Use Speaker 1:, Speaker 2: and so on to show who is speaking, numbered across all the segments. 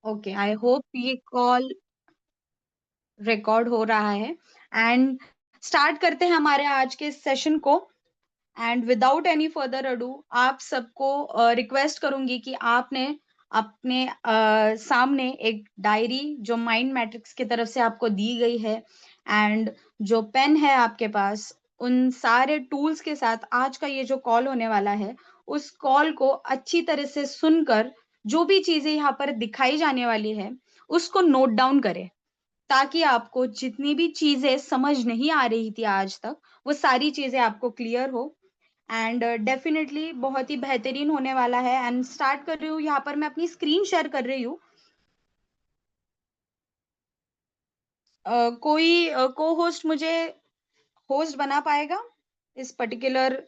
Speaker 1: Okay, I hope ये call record हो रहा है। एंड स्टार्ट करते हैं हमारे आज के सेशन को। And without any further ado, आप सबको रिक्वेस्ट करूंगी कि आपने अपने सामने एक डायरी जो माइंड मैट्रिक्स की तरफ से आपको दी गई है, एंड जो पेन है आपके पास, उन सारे टूल्स के साथ आज का ये जो कॉल होने वाला है, उस कॉल को अच्छी तरह से सुनकर जो भी चीजें यहाँ पर दिखाई जाने वाली है उसको नोट डाउन करें, ताकि आपको जितनी भी चीजें समझ नहीं आ रही थी आज तक, वो सारी चीजें आपको क्लियर हो। एंड डेफिनेटली बहुत ही बेहतरीन होने वाला है। एंड स्टार्ट कर रही हूँ, यहाँ पर मैं अपनी स्क्रीन शेयर कर रही हूँ। कोई को होस्ट मुझे होस्ट बना पाएगा इस पर्टिकुलर?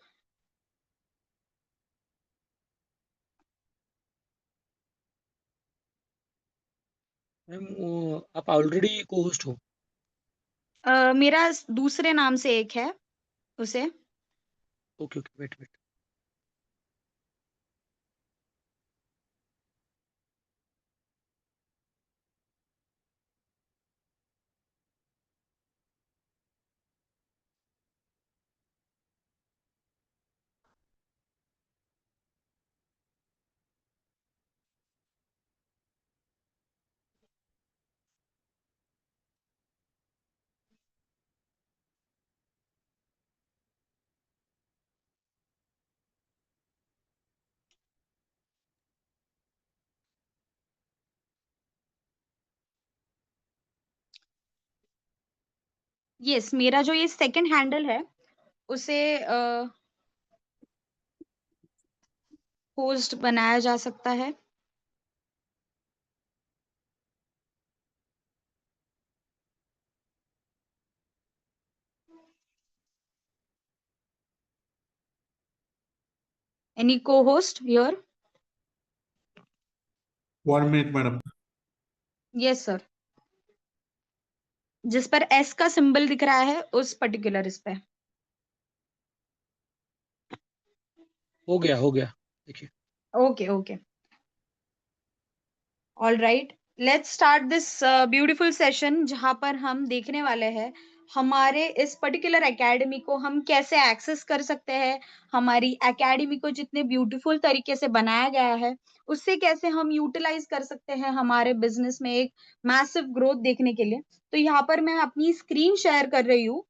Speaker 2: मैम आप ऑलरेडी को होस्ट हो।
Speaker 1: मेरा दूसरे नाम से एक है उसे।
Speaker 2: Okay okay, wait wait.
Speaker 1: Yes, मेरा जो ये सेकंड हैंडल है उसे होस्ट बनाया जा सकता है। एनी को host here?
Speaker 3: 1 minute, madam.
Speaker 1: Yes sir. जिस पर एस का सिंबल दिख रहा है उस पर्टिकुलर इस पे।
Speaker 2: हो गया देखिए।
Speaker 1: Okay okay, all right, let's start this beautiful session, जहां पर हम देखने वाले हैं हमारे इस पर्टिकुलर एकेडमी को हम कैसे एक्सेस कर सकते हैं। हमारी एकेडमी को जितने ब्यूटीफुल तरीके से बनाया गया है उससे कैसे हम यूटिलाइज कर सकते हैं हमारे बिजनेस में एक मैसिव ग्रोथ देखने के लिए। तो यहाँ पर मैं अपनी स्क्रीन शेयर कर रही हूँ।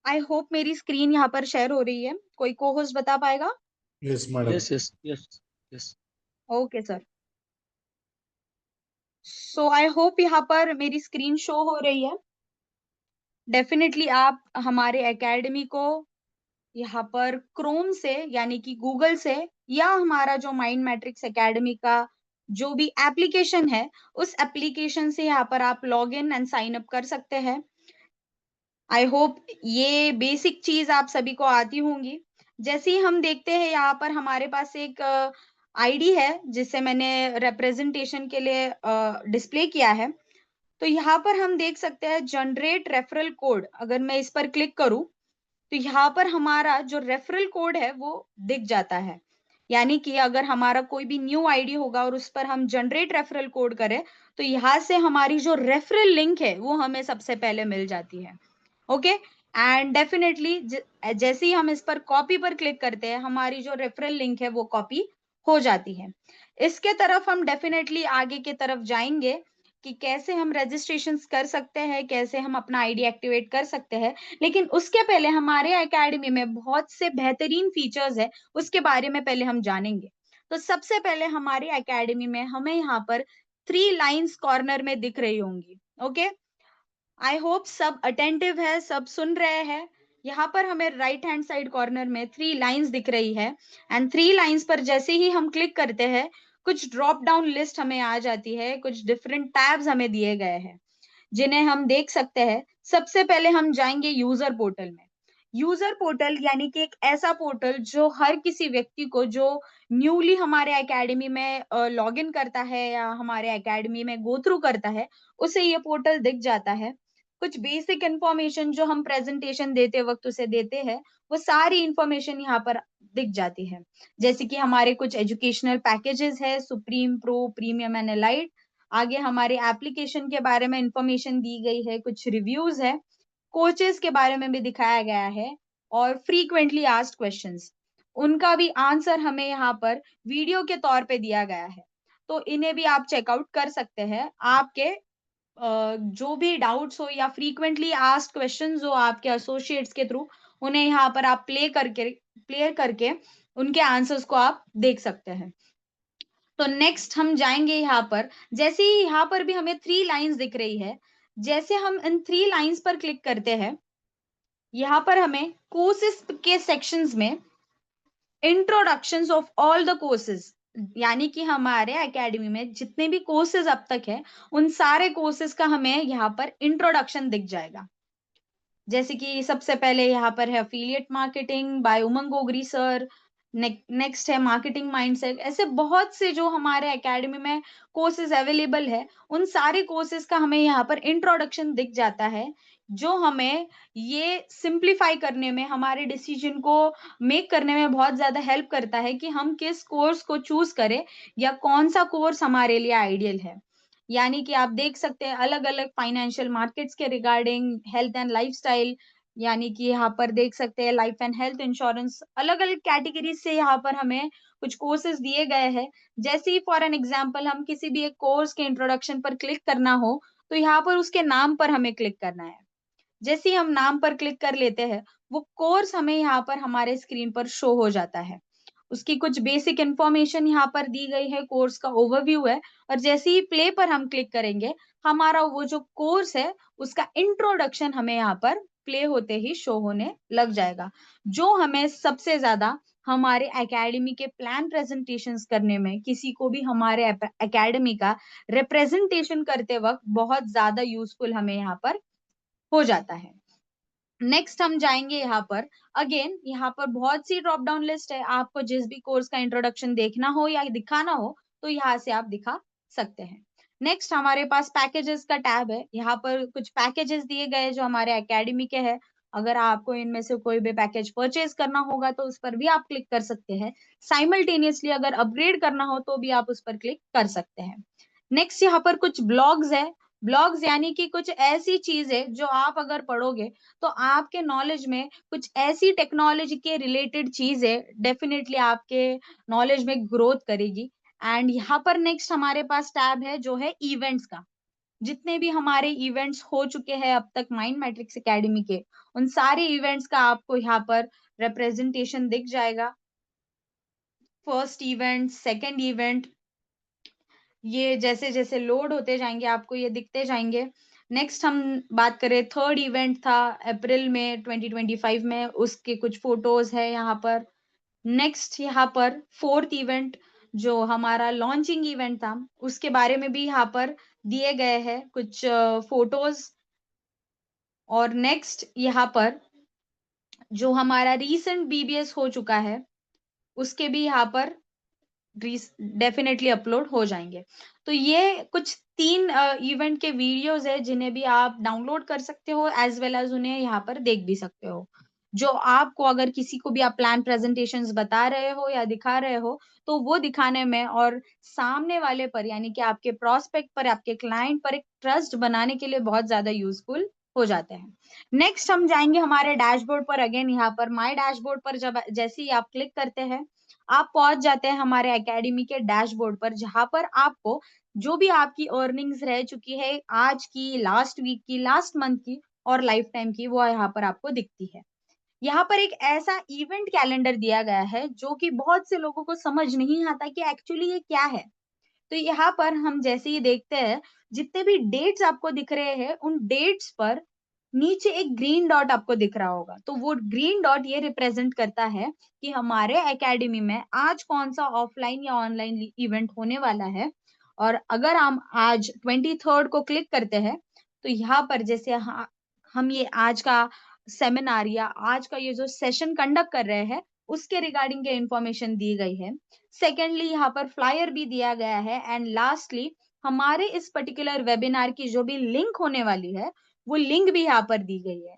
Speaker 1: आई होप मेरी स्क्रीन यहाँ पर शेयर हो रही है। कोई को होस्ट बता पाएगा?
Speaker 3: Yes madam.
Speaker 2: Yes yes yes yes.
Speaker 1: Okay sir. So I hope यहाँ पर मेरी स्क्रीन शो हो रही है। डेफिनेटली आप हमारे एकेडमी को यहाँ पर क्रोम से यानी कि गूगल से, या हमारा जो माइंड मैट्रिक्स एकेडमी का जो भी एप्लीकेशन है उस एप्लीकेशन से यहाँ पर आप log in and sign up कर सकते हैं। आई होप ये बेसिक चीज आप सभी को आती होंगी। जैसे ही हम देखते हैं यहाँ पर हमारे पास एक आईडी है जिसे मैंने रिप्रेजेंटेशन के लिए डिस्प्ले किया है। तो यहाँ पर हम देख सकते हैं जनरेट रेफरल कोड। अगर मैं इस पर क्लिक करूं तो यहाँ पर हमारा जो रेफरल कोड है वो दिख जाता है। यानी कि अगर हमारा कोई भी न्यू आईडी होगा और उस पर हम जनरेट रेफरल कोड करें तो यहाँ से हमारी जो रेफरल लिंक है वो हमें सबसे पहले मिल जाती है। ओके, एंड डेफिनेटली जैसे ही हम इस पर कॉपी पर क्लिक करते हैं हमारी जो रेफरल लिंक है वो कॉपी हो जाती है। इसके तरफ हम डेफिनेटली आगे की तरफ जाएंगे कि कैसे हम रजिस्ट्रेशन कर सकते हैं, कैसे हम अपना आईडी एक्टिवेट कर सकते हैं। लेकिन उसके पहले हमारे एकेडमी में बहुत से बेहतरीन फीचर्स है, उसके बारे में पहले हम जानेंगे। तो सबसे पहले हमारे एकेडमी में हमें यहाँ पर 3 लाइन्स कॉर्नर में दिख रही होंगी। ओके, आई होप सब अटेंटिव है, सब सुन रहे हैं। यहाँ पर हमें राइट हैंड साइड कॉर्नर में 3 लाइन्स दिख रही है। एंड 3 लाइन्स पर जैसे ही हम क्लिक करते हैं कुछ ड्रॉप डाउन लिस्ट हमें आ जाती है, कुछ डिफरेंट टैब्स हमें दिए गए हैं जिन्हें हम देख सकते हैं। सबसे पहले हम जाएंगे यूजर पोर्टल में। यूजर पोर्टल यानी कि एक ऐसा पोर्टल जो हर किसी व्यक्ति को जो न्यूली हमारे एकेडमी में लॉग इन करता है या हमारे एकेडमी में गो थ्रू करता है, उसे ये पोर्टल दिख जाता है। कुछ बेसिक इन्फॉर्मेशन जो हम प्रेजेंटेशन देते वक्त उसे देते हैं, वो सारी इंफॉर्मेशन यहाँ पर दिख जाती है। जैसे कि हमारे कुछ एजुकेशनल पैकेजेस है, supreme, pro, premium and allied. आगे हमारे एप्लीकेशन के बारे में इंफॉर्मेशन दी गई है, कुछ रिव्यूज है, कोचेस के बारे में भी दिखाया गया है, और फ्रीक्वेंटली आस्क्ड क्वेश्चंस, उनका भी आंसर हमें यहाँ पर वीडियो के तौर पे दिया गया है। तो इन्हें भी आप चेकआउट कर सकते हैं। आपके जो भी डाउट्स हो या फ्रीक्वेंटली आस्क्ड क्वेश्चंस हो आपके एसोसिएट्स के थ्रू, उन्हें यहाँ पर आप प्ले करके उनके आंसर्स को आप देख सकते हैं। तो नेक्स्ट हम जाएंगे यहाँ पर, जैसे ही यहाँ पर भी हमें 3 लाइंस दिख रही है, जैसे हम इन 3 लाइंस पर क्लिक करते हैं, यहाँ पर हमें कोर्सेज के सेक्शंस में introductions of all the courses, यानी कि हमारे एकेडमी में जितने भी कोर्सेज अब तक है, उन सारे कोर्सेज का हमें यहाँ पर इंट्रोडक्शन दिख जाएगा। जैसे कि सबसे पहले यहाँ पर है अफिलिएट मार्केटिंग बाय उमंग गोगरी सर, नेक्स्ट है मार्केटिंग माइंडसेट। ऐसे बहुत से जो हमारे एकेडमी में कोर्सेज अवेलेबल है, उन सारे कोर्सेज का हमें यहाँ पर इंट्रोडक्शन दिख जाता है, जो हमें ये सिंप्लीफाई करने में, हमारे डिसीजन को मेक करने में बहुत ज्यादा हेल्प करता है कि हम किस कोर्स को चूज करें या कौन सा कोर्स हमारे लिए आइडियल है। यानी कि आप देख सकते हैं अलग अलग फाइनेंशियल मार्केट्स के रिगार्डिंग, हेल्थ एंड लाइफस्टाइल, यानी कि यहाँ पर देख सकते हैं लाइफ एंड हेल्थ इंश्योरेंस, अलग अलग कैटेगरी से यहाँ पर हमें कुछ कोर्सेज दिए गए हैं। जैसे ही फॉर एन एग्जांपल हम किसी भी एक कोर्स के इंट्रोडक्शन पर क्लिक करना हो, तो यहाँ पर उसके नाम पर हमें क्लिक करना है। जैसे ही हम नाम पर क्लिक कर लेते हैं, वो कोर्स हमें यहाँ पर हमारे स्क्रीन पर शो हो जाता है। उसकी कुछ बेसिक इंफॉर्मेशन यहाँ पर दी गई है, कोर्स का ओवरव्यू है, और जैसे ही प्ले पर हम क्लिक करेंगे, हमारा वो जो कोर्स है उसका इंट्रोडक्शन हमें यहाँ पर प्ले होते ही शो होने लग जाएगा, जो हमें सबसे ज्यादा हमारे एकेडमी के प्लान प्रेजेंटेशंस करने में, किसी को भी हमारे एकेडमी का रिप्रेजेंटेशन करते वक्त बहुत ज्यादा यूजफुल हमें यहाँ पर हो जाता है। नेक्स्ट हम जाएंगे यहाँ पर, अगेन यहाँ पर बहुत सी ड्रॉप डाउन लिस्ट है, आपको जिस भी कोर्स का इंट्रोडक्शन देखना हो या दिखाना हो, तो यहाँ से आप दिखा सकते हैं। नेक्स्ट हमारे पास पैकेजेस का टैब है, यहाँ पर कुछ पैकेजेस दिए गए जो हमारे एकेडमी के हैं। अगर आपको इनमें से कोई भी पैकेज परचेज करना होगा तो उस पर भी आप क्लिक कर सकते हैं। साइमल्टेनियसली अगर अपग्रेड करना हो तो भी आप उस पर क्लिक कर सकते हैं। नेक्स्ट यहाँ पर कुछ ब्लॉग्स है। ब्लॉग्स यानी कि कुछ ऐसी चीजें जो आप अगर पढ़ोगे तो आपके नॉलेज में कुछ ऐसी टेक्नोलॉजी के रिलेटेड चीजें डेफिनेटली आपके नॉलेज में ग्रोथ करेगी। एंड यहाँ पर नेक्स्ट हमारे पास टैब है जो है इवेंट्स का। जितने भी हमारे इवेंट्स हो चुके हैं अब तक माइंड मैट्रिक्स एकेडमी के, उन सारे इवेंट्स का आपको यहाँ पर रिप्रेजेंटेशन दिख जाएगा। फर्स्ट इवेंट, सेकेंड इवेंट, ये जैसे जैसे लोड होते जाएंगे आपको ये दिखते जाएंगे। नेक्स्ट हम बात करें, थर्ड इवेंट था अप्रैल में 2025 में, उसके कुछ फोटोज है यहाँ पर। नेक्स्ट यहाँ पर फोर्थ इवेंट जो हमारा लॉन्चिंग इवेंट था, उसके बारे में भी यहाँ पर दिए गए हैं कुछ फोटोज। और नेक्स्ट यहाँ पर जो हमारा रीसेंट बीबीएस हो चुका है, उसके भी यहाँ पर डेफिनेटली अपलोड हो जाएंगे। तो ये कुछ 3 इवेंट के वीडियोस है जिन्हें भी आप डाउनलोड कर सकते हो, एज वेल एज उन्हें यहाँ पर देख भी सकते हो। जो आपको अगर किसी को भी आप प्लान प्रेजेंटेशंस बता रहे हो या दिखा रहे हो, तो वो दिखाने में और सामने वाले पर, यानी कि आपके प्रोस्पेक्ट पर, आपके क्लाइंट पर एक ट्रस्ट बनाने के लिए बहुत ज्यादा यूजफुल हो जाते हैं। नेक्स्ट हम जाएंगे हमारे डैशबोर्ड पर। अगेन यहाँ पर माय डैशबोर्ड पर जब जैसे ही आप क्लिक करते हैं, आप पहुंच जाते हैं हमारे एकेडमी के डैशबोर्ड पर, जहां पर आपको जो भी आपकी अर्निंग्स रह चुकी है आज की, लास्ट वीक की, लास्ट मंथ की और लाइफ टाइम की, वो यहाँ पर आपको दिखती है। यहाँ पर एक ऐसा इवेंट कैलेंडर दिया गया है जो कि बहुत से लोगों को समझ नहीं आता कि एक्चुअली ये क्या है। तो यहाँ पर हम जैसे ही देखते हैं, जितने भी डेट्स आपको दिख रहे हैं, उन डेट्स पर नीचे एक ग्रीन डॉट आपको दिख रहा होगा। तो वो ग्रीन डॉट ये रिप्रेजेंट करता है कि हमारे एकेडमी में आज कौन सा ऑफलाइन या ऑनलाइन इवेंट होने वाला है। और अगर हम आज 23rd को क्लिक करते हैं, तो यहाँ पर जैसे हम ये आज का सेमिनार या आज का ये जो सेशन कंडक्ट कर रहे हैं, उसके रिगार्डिंग के इंफॉर्मेशन दी गई है। सेकेंडली यहाँ पर फ्लायर भी दिया गया है। एंड लास्टली हमारे इस पर्टिकुलर वेबिनार की जो भी लिंक होने वाली है, वो लिंक भी यहाँ पर दी गई है,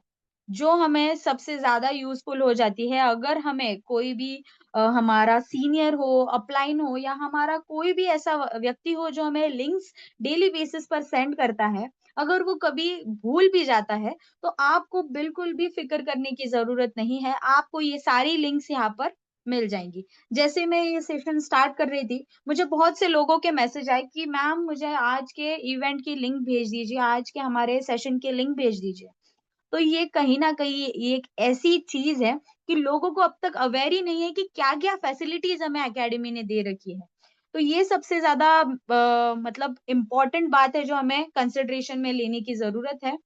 Speaker 1: जो हमें सबसे ज़्यादा यूज़फुल हो जाती है अगर हमें कोई भी हमारा सीनियर हो, अपलाइन हो या हमारा कोई भी ऐसा व्यक्ति हो जो हमें लिंक्स डेली बेसिस पर सेंड करता है, अगर वो कभी भूल भी जाता है, तो आपको बिल्कुल भी फ़िक्र करने की ज़रूरत नहीं है, आपको ये सारी लिंक्स यहाँ पर मिल जाएँगी। जैसे मैं ये सेशन स्टार्ट कर रही थी, मुझे बहुत से लोगों के मैसेज आए कि मैम मुझे आज के इवेंट की लिंक भेज दीजिए, आज के हमारे सेशन की लिंक भेज दीजिए। तो ये कहीं न कहीं ये एक ऐसी चीज़ है कि लोगों को अब तक अवेयर ही नहीं है कि क्या-क्या फैसिलिटीज़ हमें अकेडमी ने दे रखी है। तो ये सबसे ज़्यादा मतलब इम्पोर्टेंट बात है जो हमें कंसिडरेशन में लेने की ज़रूरत है।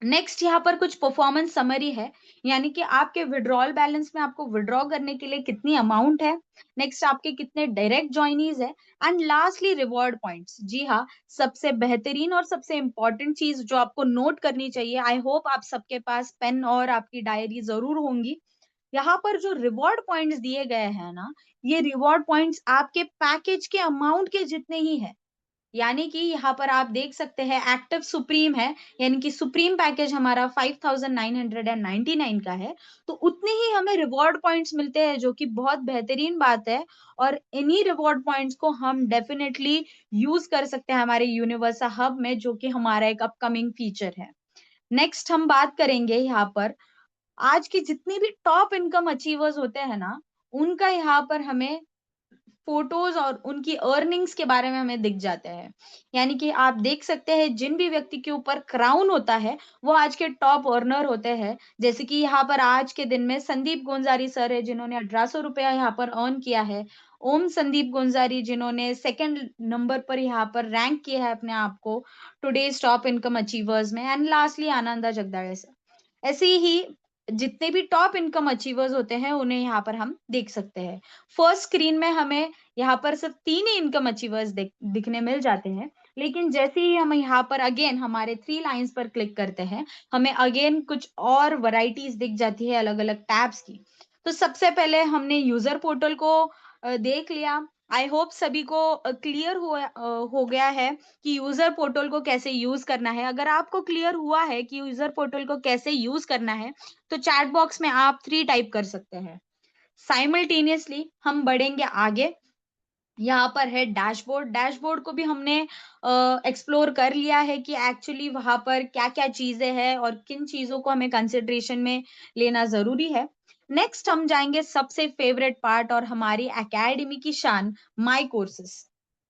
Speaker 1: नेक्स्ट यहाँ पर कुछ परफॉर्मेंस समरी है, यानी कि आपके विथड्रॉल बैलेंस में आपको विथड्रॉ करने के लिए कितनी अमाउंट है, नेक्स्ट आपके कितने डायरेक्ट जॉइनीज है एंड लास्टली रिवॉर्ड पॉइंट्स। जी हाँ, सबसे बेहतरीन और सबसे इम्पोर्टेंट चीज जो आपको नोट करनी चाहिए, आई होप आप सबके पास पेन और आपकी डायरी जरूर होंगी। यहाँ पर जो रिवॉर्ड पॉइंट्स दिए गए हैं ना, ये रिवॉर्ड पॉइंट्स आपके पैकेज के अमाउंट के जितने ही है। यानी कि यहाँ पर आप देख सकते हैं एक्टिव सुप्रीम है, यानी कि सुप्रीम पैकेज हमारा 5,999 का है, तो उतने ही हमें रिवॉर्ड पॉइंट्स मिलते हैं जो कि बहुत बेहतरीन बात है और इन्हीं रिवॉर्ड पॉइंट्स को हम डेफिनिटली यूज़ कर सकते हैं हमारे यूनिवर्सा हब में, जो कि हमारा एक अपकमिंग फीचर है। नेक्स्ट हम बात करेंगे यहाँ पर आज के जितने भी टॉप इनकम अचीवर्स होते हैं ना, उनका यहाँ पर हमें फ़ोटोज़ और उनकी अर्निंग्स के बारे में हमें दिख जाते हैं। यानी कि आप देख सकते हैं जिन भी व्यक्ति के ऊपर क्राउन होता है, वो आज के टॉप अर्नर होते हैं। जैसे कि यहाँ पर आज के दिन में संदीप गुंजारी सर है जिन्होंने ₹1800 यहाँ पर अर्न किया है। ओम संदीप गुंजारी जिन्होंने सेकंड नंबर पर यहाँ पर रैंक किया है अपने आप को टुडेज़ टॉप इनकम अचीवर्स में and lastly Ananda Jagdale sir. ऐसे ही जितने भी टॉप इनकम अचीवर्स होते हैं, उन्हें यहाँ पर हम देख सकते हैं। फर्स्ट स्क्रीन में हमें यहाँ पर सिर्फ 3 ही इनकम अचीवर्स दिखने मिल जाते हैं। लेकिन जैसे ही हम यहाँ पर अगेन हमारे 3 लाइन्स पर क्लिक करते हैं, हमें अगेन कुछ और वैराइटीज़ दिख जाती है अलग-अलग टैब्स की। तो सबसे पहले हमने यूज़र पोर्टल को देख लिया। आई होप सभी को क्लियर हो गया है कि यूज़र पोर्टल को कैसे यूज़ करना है। अगर आपको क्लियर हुआ है कि यूज़र पोर्टल को कैसे यूज़ करना है, तो चैट बॉक्स में आप 3 टाइप कर सकते हैं। साइमल्टेनियसली हम बढ़ेंगे आगे। यहाँ पर है डैशबोर्ड। डैशबोर्ड को भी हमने एक्सप्लोर कर लिया है कि एक्चुअली वहाँ पर क्या-क्या चीज़ें हैं और किन चीज़ों को हमें कंसिडरेशन में लेना ज़रूरी है। नेक्स्ट हम जाएँगे सबसे फ़ेवरेट पार्ट और हमारी अकेडमी की शान, माय कोर्सेज़।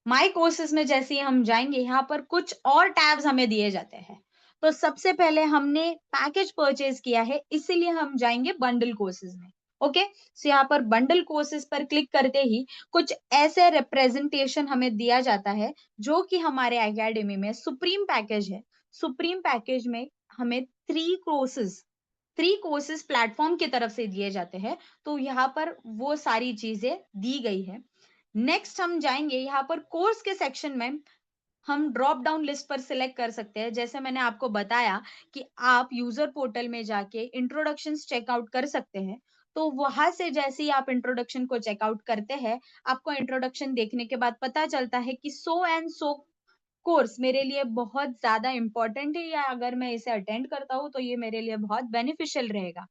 Speaker 1: माय कोर्सेज़ में जैसे ही हम जाएँगे, यहाँ पर कुछ और टैब्स हमें दिए जाते हैं। तो सबसे पहले हमने पैकेज परचेज़ किया है, इसीलिए हम जाएँगे बंडल कोर्सेज़ में। ओके? सो यहाँ पर बंडल कोर्सेज़ पर क्लिक करते ही कुछ ऐसे रिप्रेजेंटेशन हमें दिया जाता है जो कि हमारे एकेडमी में सुप्रीम पैकेज है। सुप्रीम पैकेज में हमें 3 कोर्सेज प्लेटफॉर्म की तरफ से दिए जाते हैं। तो यहाँ पर वो सारी चीजें दी गई है। नेक्स्ट हम जाएंगे यहाँ पर कोर्स के सेक्शन में हम ड्रॉप डाउन लिस्ट पर सिलेक्ट कर सकते हैं। जैसे मैंने आपको बताया कि आप यूज़र पोर्टल में जाके इंट्रोडक्शंस चेकआउट कर सकते हैं। तो वहाँ से जैसे ही आप इंट्रोडक्शन को चेकआउट करते हैं, आपको इंट्रोडक्शन देखने के बाद पता चलता है कि सो एंड सो कोर्स मेरे लिए बहुत ज़्यादा इम्पोर्टेंट है या अगर मैं इसे अटेंड करता हूँ, तो ये मेरे लिए बहुत बेनिफिशियल रहेगा।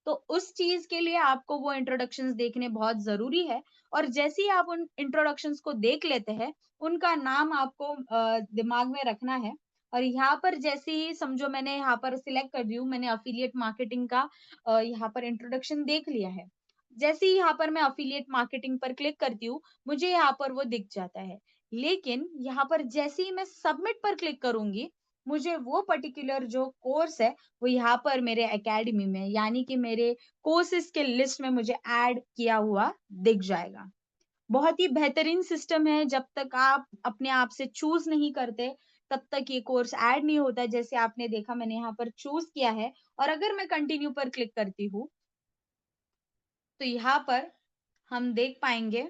Speaker 1: तो उस चीज़ के लिए आपको वो इंट्रोडक्शंस देखने बहुत ज़रूरी है और जैसे ही आप उन इंट्रोडक्शंस को देख लेते हैं, उनका नाम आपको दिमाग में रखना है और यहाँ पर जैसे ही समझो मैंने यहाँ पर सिलेक्ट कर दी हूँ, मैंने एफिलिएट मार्केटिंग का यहाँ पर इंट्रोडक्शन देख लिया है। जैसे ही यहाँ पर मैं एफिलिएट मार्केटिंग पर क्लिक करती हूँ, मुझे यहाँ पर वो दिख जाता है। लेकिन यहाँ पर जैसे ही मैं सबमिट पर क्लिक करूँगी, मुझे वो पर्टिकुलर जो कोर्स है, वो यहाँ पर मेरे एकेडमी में यानी कि मेरे कोर्सेज़ के लिस्ट में मुझे ऐड किया हुआ दिख जाएगा। बहुत ही बेहतरीन सिस्टम है, जब तक आप अपने आप से चूज़ नहीं करते, तब तक ये कोर्स ऐड नहीं होता। जैसे आपने देखा मैंने यहाँ पर चूज़ किया है और अगर मैं कंटिन्यू पर क्लिक करती हूँ, तो यहाँ पर हम देख पाएँगे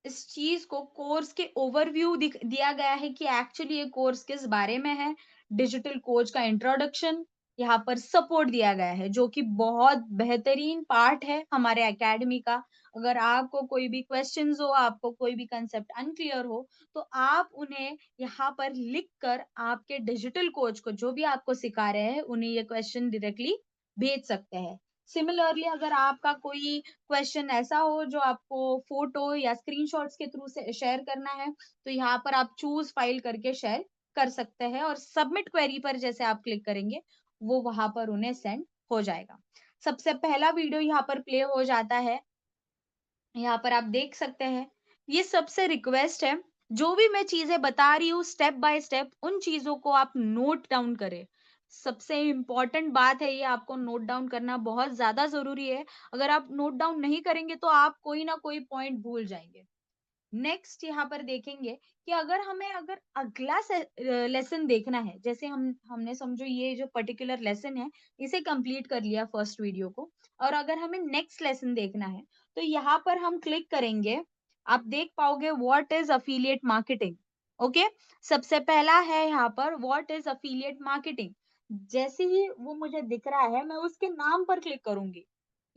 Speaker 1: इस चीज़ को कोर्स के ओवरव्यू दिया गया है कि एक्चुअली ये कोर्स किस बारे में है, डिजिटल कोच का इंट्रोडक्शन, यहाँ पर सपोर्ट दिया गया है, जो कि बहुत बेहतरीन पार्ट है हमारे एकेडमी का। अगर आपको कोई भी क्वेश्चंस हो, आपको कोई भी कंसेप्ट अनक्लियर हो, तो आप उन्हें यहाँ पर लिख कर आपके डिजिटल कोच को, जो भी आपको सिखा रहे हैं, उन्हें ये क्वेश्चन डायरेक्टली भेज सकते हैं। सिमिलरली अगर आपका कोई क्वेश्चन ऐसा हो जो आपको फोटो या स्क्रीनशॉट्स के थ्रू से शेयर करना है, तो यहाँ पर आप चूज फाइल करके शेयर कर सकते हैं और सबमिट क्वेरी पर जैसे आप क्लिक करेंगे, वो वहां पर उन्हें सेंड हो जाएगा। सबसे पहला वीडियो यहाँ पर प्ले हो जाता है। यहाँ पर आप देख सकते हैं। ये सबसे रिक्वेस्ट है, जो भी मैं चीजें बता रही हूँ स्टेप बाय स्टेप, उन चीजों को आप नोट डाउन करें। सबसे इम्पोर्टेंट बात है, ये आपको नोट डाउन करना बहुत ज्यादा जरूरी है। अगर आप नोट डाउन नहीं करेंगे तो आप कोई ना कोई पॉइंट भूल जाएंगे। नेक्स्ट यहाँ पर देखेंगे कि अगर अगला लेसन देखना है, जैसे हमने समझो ये जो पर्टिकुलर लेसन है, इसे कंप्लीट कर लिया फर्स्ट वीडियो को, और अगर हमें नेक्स्ट लेसन देखना है, तो यहाँ पर हम क्लिक करेंगे। आप देख पाओगे what is affiliate marketing. Okay, सबसे पहला है यहाँ पर व्हाट इज अफिलिएट मार्केटिंग। जैसे ही वो मुझे दिख रहा है, मैं उसके नाम पर क्लिक करूंगी,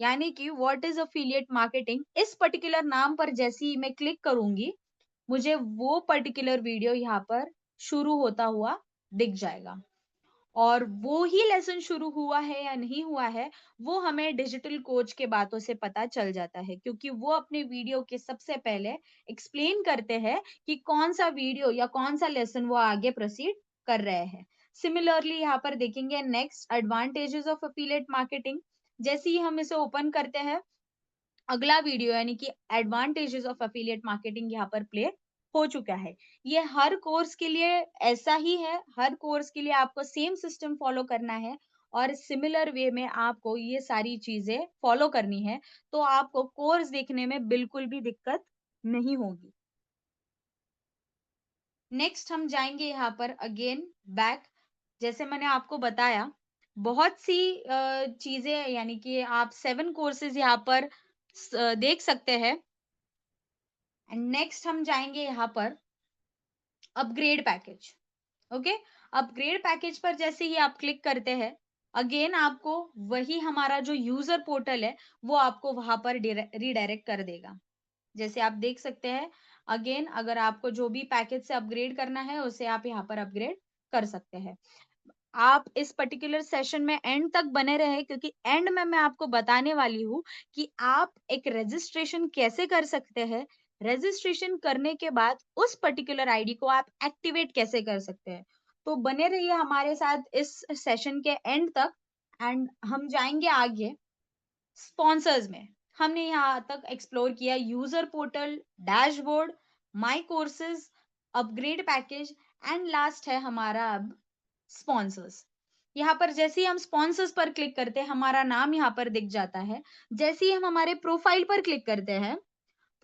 Speaker 1: यानी कि व्हाट इज अफिलिएट मार्केटिंग, इस पर्टिकुलर नाम पर जैसे ही मैं क्लिक करूंगी, मुझे वो पर्टिकुलर वीडियो यहाँ पर शुरू होता हुआ दिख जाएगा। और वो ही लेसन शुरू हुआ है या नहीं हुआ है, वो हमें डिजिटल कोच के बातों से पता चल जाता है, क्योंकि वो अपने वीडियो के सबसे पहले एक्सप्लेन करते हैं कि कौन सा वीडियो या कौन सा लेसन वो आगे प्रोसीड कर रहे हैं। सिमिलरली यहाँ पर देखेंगे next advantages of affiliate marketing. जैसे ही हम इसे ओपन करते हैं, अगला वीडियो यानी कि एडवांटेजेस ऑफ अफिलिएट मार्केटिंग यहाँ पर प्ले हो चुका है। ये हर कोर्स के लिए ऐसा ही है, हर कोर्स के लिए आपको सेम सिस्टम फॉलो करना है और सिमिलर वे में आपको ये सारी चीजें फॉलो करनी है, तो आपको कोर्स देखने में बिल्कुल भी दिक्कत नहीं होगी। नेक्स्ट हम जाएंगे यहाँ पर अगेन बैक। जैसे मैंने आपको बताया, बहुत सी चीजें, यानी कि आप 7 कोर्सेज यहाँ पर देख सकते हैं। एंड नेक्स्ट हम जाएंगे यहाँ पर upgrade package. Okay, upgrade package पर जैसे ही आप क्लिक करते हैं, अगेन आपको वही हमारा जो यूजर पोर्टल है, वो आपको वहां पर रिडायरेक्ट कर देगा। जैसे आप देख सकते हैं, अगेन अगर आपको जो भी पैकेज से अपग्रेड करना है, उसे आप यहाँ पर अपग्रेड कर सकते हैं। आप इस पर्टिकुलर सेशन में एंड तक बने रहे, क्योंकि एंड में मैं आपको बताने वाली हूँ कि आप एक रजिस्ट्रेशन कैसे कर सकते हैं। रजिस्ट्रेशन करने के बाद उस पर्टिकुलर आईडी को आप एक्टिवेट कैसे कर सकते हैं। तो बने रहिए हमारे साथ इस सेशन के एंड तक। एंड हम जाएंगे आगे स्पॉन्सर्स में। हमने यहाँ तक एक्सप्लोर किया user portal, dashboard, my courses, upgrade package, and last है हमारा अब स्पॉन्सर्स। यहाँ पर जैसे ही हम स्पॉन्सर्स पर क्लिक करते हैं, हमारा नाम यहाँ पर दिख जाता है। जैसे ही हम हमारे प्रोफाइल पर क्लिक करते हैं,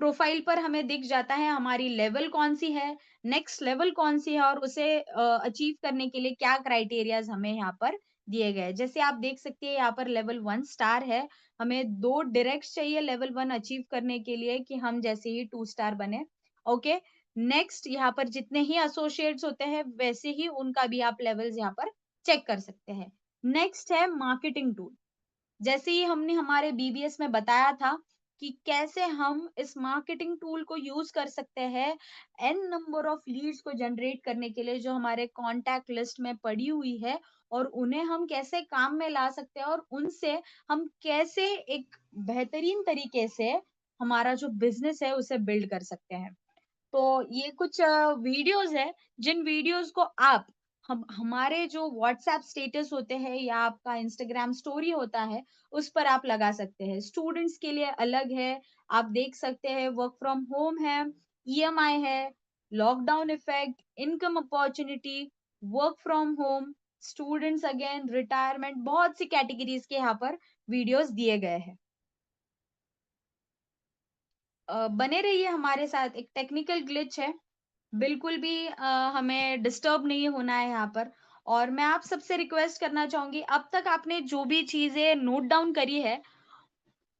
Speaker 1: प्रोफाइल पर हमें दिख जाता है हमारी लेवल कौन सी है, नेक्स्ट लेवल कौन सी है, और उसे अचीव करने के लिए क्या क्राइटेरियाज हमें यहाँ पर दिए गए। जैसे आप देख सकते हैं यहाँ पर लेवल 1 स्टार है। हमें 2 डायरेक्ट चाहिए लेवल 1 अचीव करने के लिए कि हम जैसे ही 2 स्टार बने। ओके, नेक्स्ट यहाँ पर जितने ही एसोसिएट्स होते हैं, वैसे ही उनका भी आप लेवल्स यहाँ पर चेक कर सकते हैं। नेक्स्ट है मार्केटिंग टूल। जैसे ही हमने हमारे बीबीएस में बताया था कि कैसे हम इस मार्केटिंग टूल को यूज कर सकते हैं एन नंबर ऑफ लीड्स को जनरेट करने के लिए, जो हमारे कॉन्टैक्ट लिस्ट में पड़ी हुई है, और उन्हें हम कैसे काम में ला सकते हैं, और उनसे हम कैसे एक बेहतरीन तरीके से हमारा जो बिजनेस है उसे बिल्ड कर सकते हैं। तो ये कुछ वीडियोस है, जिन वीडियोस को आप हम हमारे जो व्हाट्सएप स्टेटस होते हैं या आपका इंस्टाग्राम स्टोरी होता है, उस पर आप लगा सकते हैं। स्टूडेंट्स के लिए अलग है, आप देख सकते हैं। वर्क फ्रॉम होम है, ईएमआई है, lockdown effect, income opportunity, work from home, students again, retirement, बहुत सी कैटेगरीज के यहाँ पर वीडियोस दिए गए हैं। बने रहिए हमारे साथ। एक टेक्निकल ग्लिच है, बिल्कुल भी हमें डिस्टर्ब नहीं होना है यहाँ पर। और मैं आप सबसे रिक्वेस्ट करना चाहूंगी, अब तक आपने जो भी चीजें नोट डाउन करी है,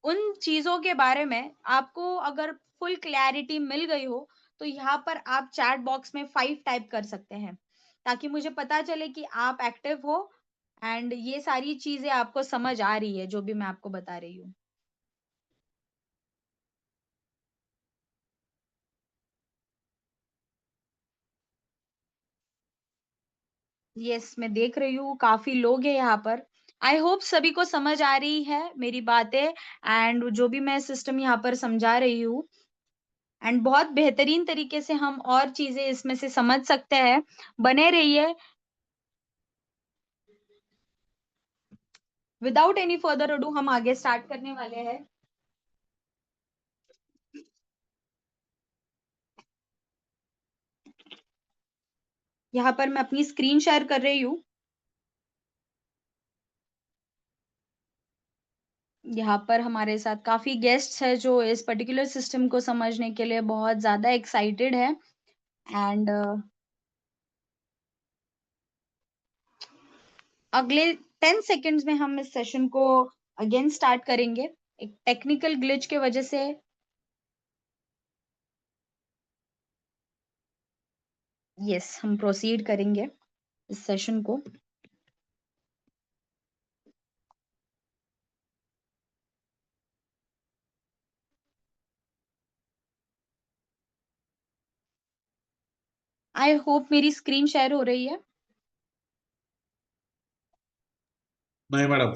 Speaker 1: उन चीजों के बारे में आपको अगर फुल क्लैरिटी मिल गई हो, तो यहाँ पर आप चैट बॉक्स में 5 टाइप कर सकते हैं, ताकि मुझे पता चले कि आप एक्टिव हो एंड ये सारी चीजें आपको समझ आ रही है जो भी मैं आपको बता रही हूँ? यस, मैं देख रही हूँ काफ़ी लोग हैं यहाँ पर। आई होप सभी को समझ आ रही है मेरी बातें एंड जो भी मैं सिस्टम यहाँ पर समझा रही हूँ एंड बहुत बेहतरीन तरीके से हम और चीज़ें इसमें से समझ सकते हैं। बने रहिए। विदाउट एनी फर्दर अडू हम आगे स्टार्ट करने वाले हैं। यहाँ पर मैं अपनी स्क्रीन शेयर कर रही हूँ। यहाँ पर हमारे साथ काफ़ी गेस्ट्स हैं जो इस पर्टिकुलर सिस्टम को समझने के लिए बहुत ज़्यादा एक्साइटेड है एंड अगले 10 सेकंड्स में हम इस सेशन को अगेन स्टार्ट करेंगे। एक टेक्निकल ग्लिच की वजह से यस हम प्रोसीड करेंगे इस सेशन को। आई होप मेरी स्क्रीन शेयर हो रही है।
Speaker 3: नहीं मैडम।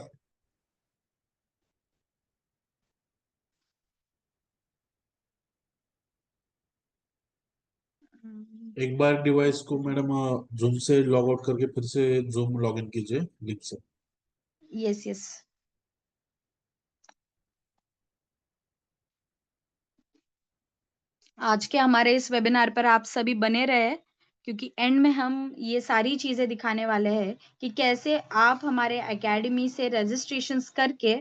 Speaker 3: एक बार डिवाइस को मैडम जूम से लॉग आउट करके फिर से जूम लॉग इन कीजिए लिंक से।
Speaker 1: यस यस आज के हमारे इस वेबिनार पर आप सभी बने रहे क्योंकि एंड में हम ये सारी चीजें दिखाने वाले हैं कि कैसे आप हमारे एकेडमी से रजिस्ट्रेशंस करके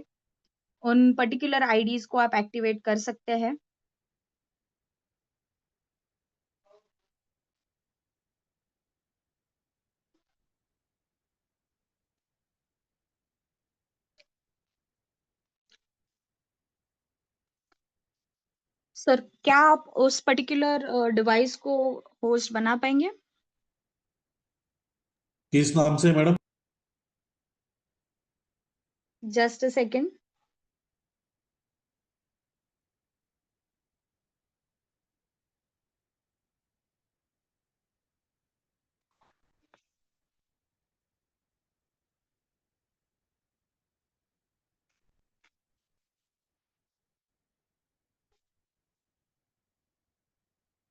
Speaker 1: उन पर्टिकुलर आईडीज को आप एक्टिवेट कर सकते हैं। सर क्या आप उस पर्टिकुलर डिवाइस को होस्ट बना पाएंगे?
Speaker 3: किस नाम से madam?
Speaker 1: Just a second.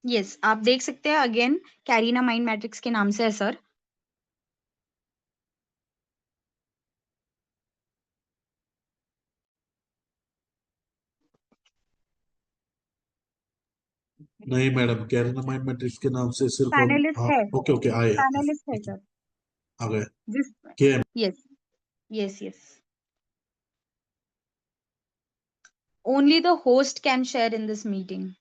Speaker 1: Yes आप देख सकते हैं अगेन कैरिना माइंड मैट्रिक्स के नाम से है सर।
Speaker 3: नहीं मैडम, कैरिनामाइड मैट्रिक्स के नाम से सिर्फ हम
Speaker 1: पैनलिस्ट
Speaker 3: हाँ।
Speaker 1: है।
Speaker 3: ओके ओके आए
Speaker 1: पैनलिस्ट है सर।
Speaker 3: आ गए।
Speaker 1: जिस
Speaker 3: के
Speaker 1: yes yes yes only the host can share in this meeting.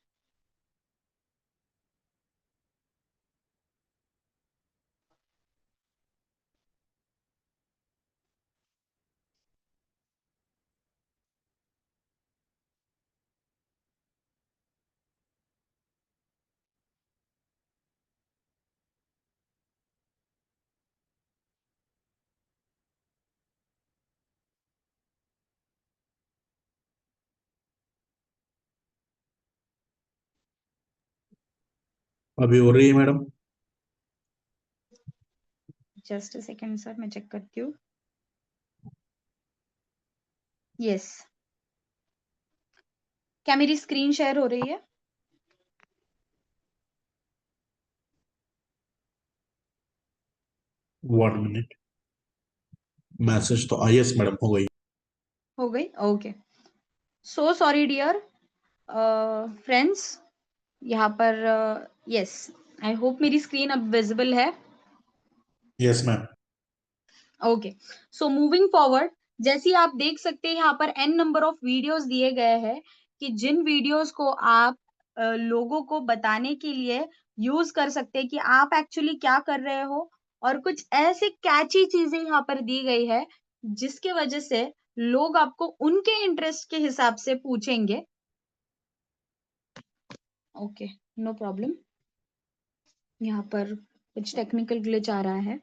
Speaker 3: अभी हो रही है madam.
Speaker 1: Just a second sir मैं चेक करती हूँ। यस क्या मेरी स्क्रीन शेयर हो रही है?
Speaker 3: 1 मिनट। मैसेज तो यस मैडम हो गई।
Speaker 1: हो गई okay. So sorry dear friends. यहाँ पर यस आई होप मेरी स्क्रीन अब विजिबल है।
Speaker 3: Yes ma'am.
Speaker 1: Okay so moving forward जैसे ही आप देख सकते हैं यहाँ पर एन नंबर ऑफ वीडियोस दिए गए हैं कि जिन वीडियोस को आप लोगों को बताने के लिए यूज कर सकते हैं कि आप एक्चुअली क्या कर रहे हो और कुछ ऐसे कैची चीजें यहाँ पर दी गई है जिसके वजह से लोग आपको उनके इंटरेस्ट के हिसाब से पूछेंगे। Okay no problem. यहाँ पर कुछ टेक्निकल ग्लिच आ रहा है।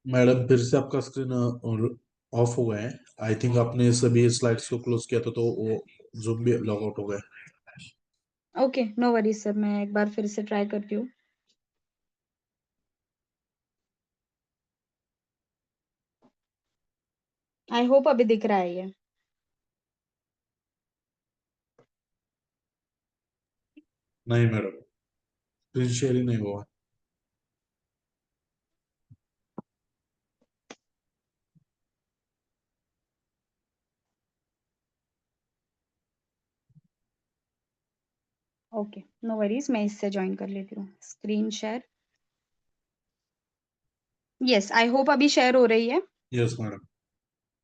Speaker 3: मैडम फिर से आपका स्क्रीन ऑफ हो गया है। आई थिंक आपने सभी स्लाइड्स को क्लोज किया था तो वो जूम भी लॉग आउट हो गया।
Speaker 1: ओके, नो वरीज सर, मैं एक बार फिर से ट्राई करती हूँ। आई होप अभी दिख रहा है ये।
Speaker 3: नहीं मैडम, स्क्रीन शेयरिंग नहीं हुआ।
Speaker 1: ओके, नो वरीज, मैं इससे ज्वाइन कर लेती हूँ screen share. Yes, I hope अभी शेयर हो रही है।
Speaker 3: Yes madam.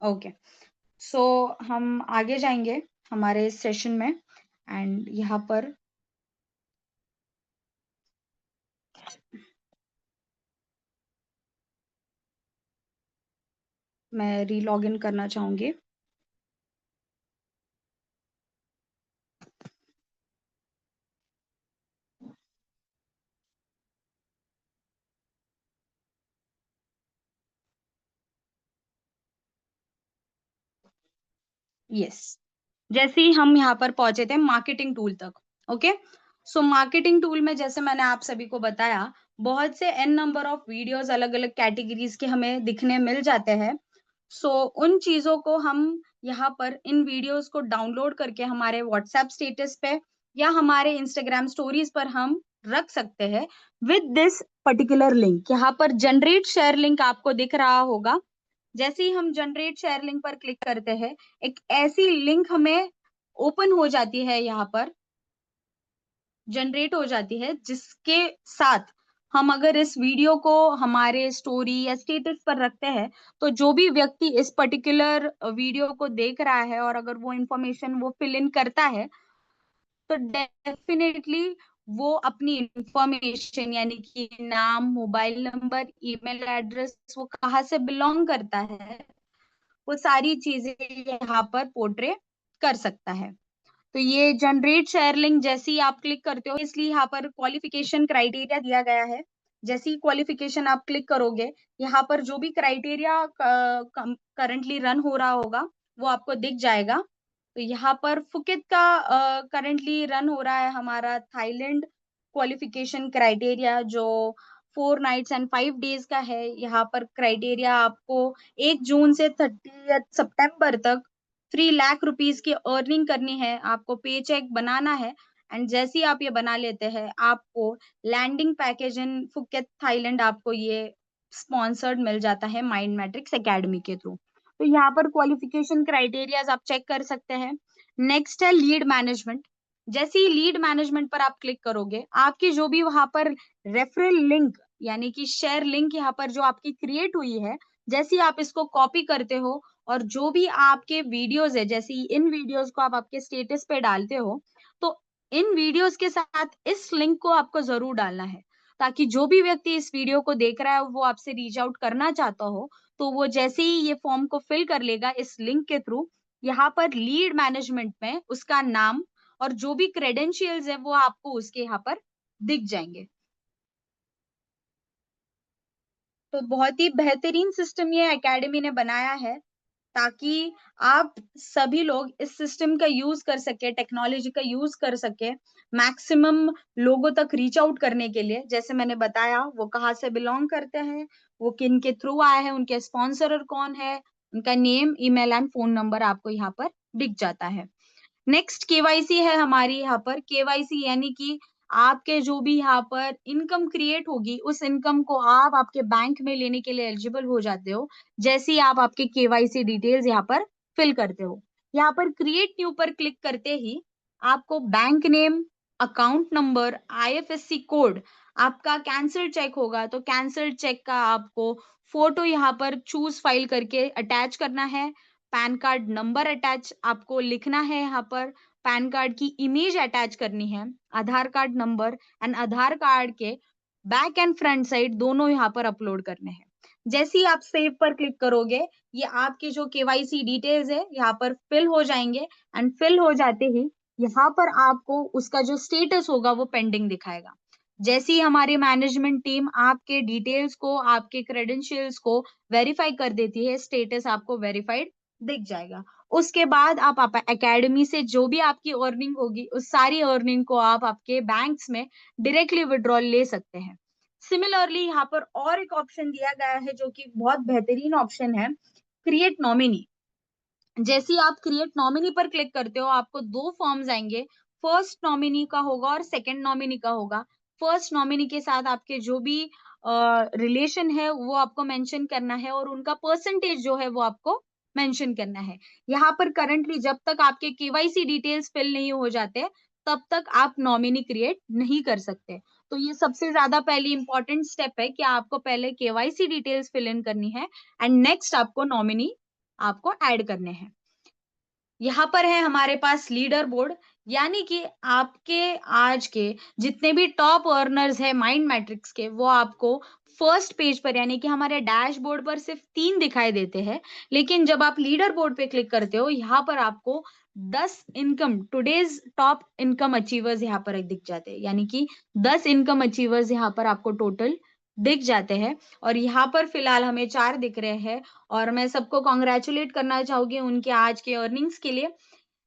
Speaker 1: ओके, सो हम आगे जाएंगे हमारे सेशन में। एंड यहाँ पर मैं रीलॉग इन करना चाहूंगी। यस, जैसे ही हम यहाँ पर पहुंचे थे मार्केटिंग टूल तक। ओके, सो मार्केटिंग टूल में जैसे मैंने आप सभी को बताया, बहुत से एन नंबर ऑफ वीडियोस अलग अलग कैटेगरीज के हमें दिखने मिल जाते हैं। सो उन चीजों को हम यहाँ पर इन वीडियोस को डाउनलोड करके हमारे व्हाट्सएप स्टेटस पे या हमारे इंस्टाग्राम स्टोरीज पर हम रख सकते हैं विद दिस पर्टिकुलर लिंक। यहाँ पर जनरेट शेयर लिंक आपको दिख रहा होगा। जैसे ही हम जनरेट शेयर लिंक पर क्लिक करते हैं, एक ऐसी लिंक हमें ओपन हो जाती है, यहाँ पर जनरेट हो जाती है, जिसके साथ हम अगर इस वीडियो को हमारे स्टोरी या स्टेटस पर रखते हैं, तो जो भी व्यक्ति इस पर्टिकुलर वीडियो को देख रहा है और अगर वो इंफॉर्मेशन वो फिल इन करता है, तो डेफिनेटली वो अपनी इंफॉर्मेशन यानी कि नाम, मोबाइल नंबर, ईमेल एड्रेस, वो कहाँ से बिलोंग करता है, वो सारी चीजें यहाँ पर पोर्ट्रे कर सकता है। तो ये जनरेट शेयर लिंक जैसे ही आप क्लिक करते हो, इसलिए यहाँ पर क्वालिफिकेशन क्राइटेरिया दिया गया है। जैसे ही क्वालिफिकेशन आप क्लिक करोगे, यहाँ पर जो भी क्राइटेरिया करंटली रन हो रहा होगा वो आपको दिख जाएगा। तो यहाँ पर फुकेट का करंटली रन हो रहा है हमारा थाईलैंड क्वालिफिकेशन क्राइटेरिया, जो 4 नाइट्स एंड 5 डेज का है। यहाँ पर क्राइटेरिया आपको 1 जून से 30 सितंबर तक 3 लाख रुपीज की अर्निंग करनी है, आपको पे चेक बनाना है। एंड जैसे ही आप ये बना लेते हैं, आपको landing package in Phuket Thailand आपको ये स्पॉन्सर्ड मिल जाता है माइंड मैट्रिक्स एकेडमी के थ्रू। तो यहाँ पर क्वालिफिकेशन क्राइटेरियाज आप चेक कर सकते हैं। नेक्स्ट है लीड मैनेजमेंट। जैसे ही लीड मैनेजमेंट पर आप क्लिक करोगे, आपकी जो भी वहां पर रेफरल लिंक यानी कि शेयर लिंक यहाँ पर जो आपकी क्रिएट हुई है, जैसे ही आप इसको कॉपी करते हो और जो भी आपके वीडियोस है, जैसे इन वीडियोस को आप आपके स्टेटस पे डालते हो, तो इन वीडियोस के साथ इस लिंक को आपको जरूर डालना है, ताकि जो भी व्यक्ति इस वीडियो को देख रहा है वो आपसे रीच आउट करना चाहता हो, तो वो जैसे ही ये फॉर्म को फिल कर लेगा इस लिंक के थ्रू, यहाँ पर लीड मैनेजमेंट में उसका नाम और जो भी क्रेडेंशियल्स है वो आपको उसके यहाँ पर दिख जाएंगे। तो बहुत ही बेहतरीन सिस्टम ये एकेडमी ने बनाया है, ताकि आप सभी लोग इस सिस्टम का यूज कर सके, टेक्नोलॉजी का यूज कर सके मैक्सिमम लोगों तक रीच आउट करने के लिए। जैसे मैंने बताया, वो कहाँ से बिलोंग करते हैं, वो किन के थ्रू आए हैं, उनके स्पॉन्सर कौन है, उनका name, email and phone number आपको यहाँ पर दिख जाता है। नेक्स्ट केवाईसी है हमारी यहाँ पर। केवाईसी यानी कि आपके जो भी यहाँ पर इनकम क्रिएट होगी, उस इनकम को आप आपके बैंक में लेने के लिए एलिजिबल हो जाते हो, जैसे ही आप आपके केवाईसी डिटेल्स यहाँ पर फिल करते हो। यहाँ पर क्रिएट न्यू पर क्लिक करते ही आपको bank name, account number, IFSC code, आपका कैंसिल चेक होगा तो कैंसिल चेक का आपको फोटो यहाँ पर चूज फाइल करके अटैच करना है। पैन कार्ड नंबर अटैच आपको लिखना है, यहाँ पर पैन कार्ड की इमेज अटैच करनी है, Aadhaar card number and Aadhaar card के बैक एंड फ्रंट साइड दोनों यहाँ पर अपलोड करने हैं। जैसे ही आप सेव पर क्लिक करोगे, ये आपके जो केवाईसी डिटेल्स है यहाँ पर फिल हो जाएंगे। एंड फिल हो जाते ही यहाँ पर आपको उसका जो स्टेटस होगा वो पेंडिंग दिखाएगा। जैसे ही हमारी मैनेजमेंट टीम आपके डिटेल्स को, आपके क्रेडेंशियल्स को वेरीफाई कर देती है, स्टेटस आपको वेरीफाइड दिख जाएगा। उसके बाद आप एकेडमी से जो भी आपकी अर्निंग होगी, उस सारी अर्निंग को आप आपके बैंक्स में डायरेक्टली विड्रॉल ले सकते हैं। सिमिलरली यहाँ पर और एक ऑप्शन दिया गया है जो कि बहुत बेहतरीन ऑप्शन है, क्रिएट नॉमिनी। जैसे ही आप क्रिएट नॉमिनी पर क्लिक करते हो, आपको दो फॉर्म्स आएंगे, फर्स्ट नॉमिनी का होगा और सेकंड नॉमिनी का होगा। फर्स्ट नॉमिनी के साथ आपके जो भी रिलेशन है वो आपको मेंशन करना है और उनका परसेंटेज जो है वो आपको मेंशन करना है। यहाँ पर करंटली जब तक आपके केवाईसी डिटेल्स फिल नहीं हो जाते, तब तक आप नॉमिनी क्रिएट नहीं कर सकते। तो ये सबसे ज्यादा पहली इंपॉर्टेंट स्टेप है कि आपको पहले केवाईसी डिटेल्स फिल इन करनी है एंड नेक्स्ट आपको नॉमिनी आपको ऐड करने हैं। यहाँ पर है हमारे पास लीडर बोर्ड, यानी कि आपके आज के जितने भी टॉप अर्नर्स है माइंड मैट्रिक्स के, वो आपको फर्स्ट पेज पर यानी कि हमारे डैशबोर्ड पर सिर्फ 3 दिखाई देते हैं। लेकिन जब आप लीडर बोर्ड पे क्लिक करते हो, यहाँ पर आपको 10 income, today's top income achievers यहाँ पर दिख जाते हैं, यानी कि 10 इनकम अचीवर्स यहाँ पर आपको टोटल दिख जाते हैं। और यहाँ पर फिलहाल हमें 4 दिख रहे हैं और मैं सबको कॉन्ग्रेचुलेट करना चाहूंगी उनके आज के अर्निंग्स के लिए।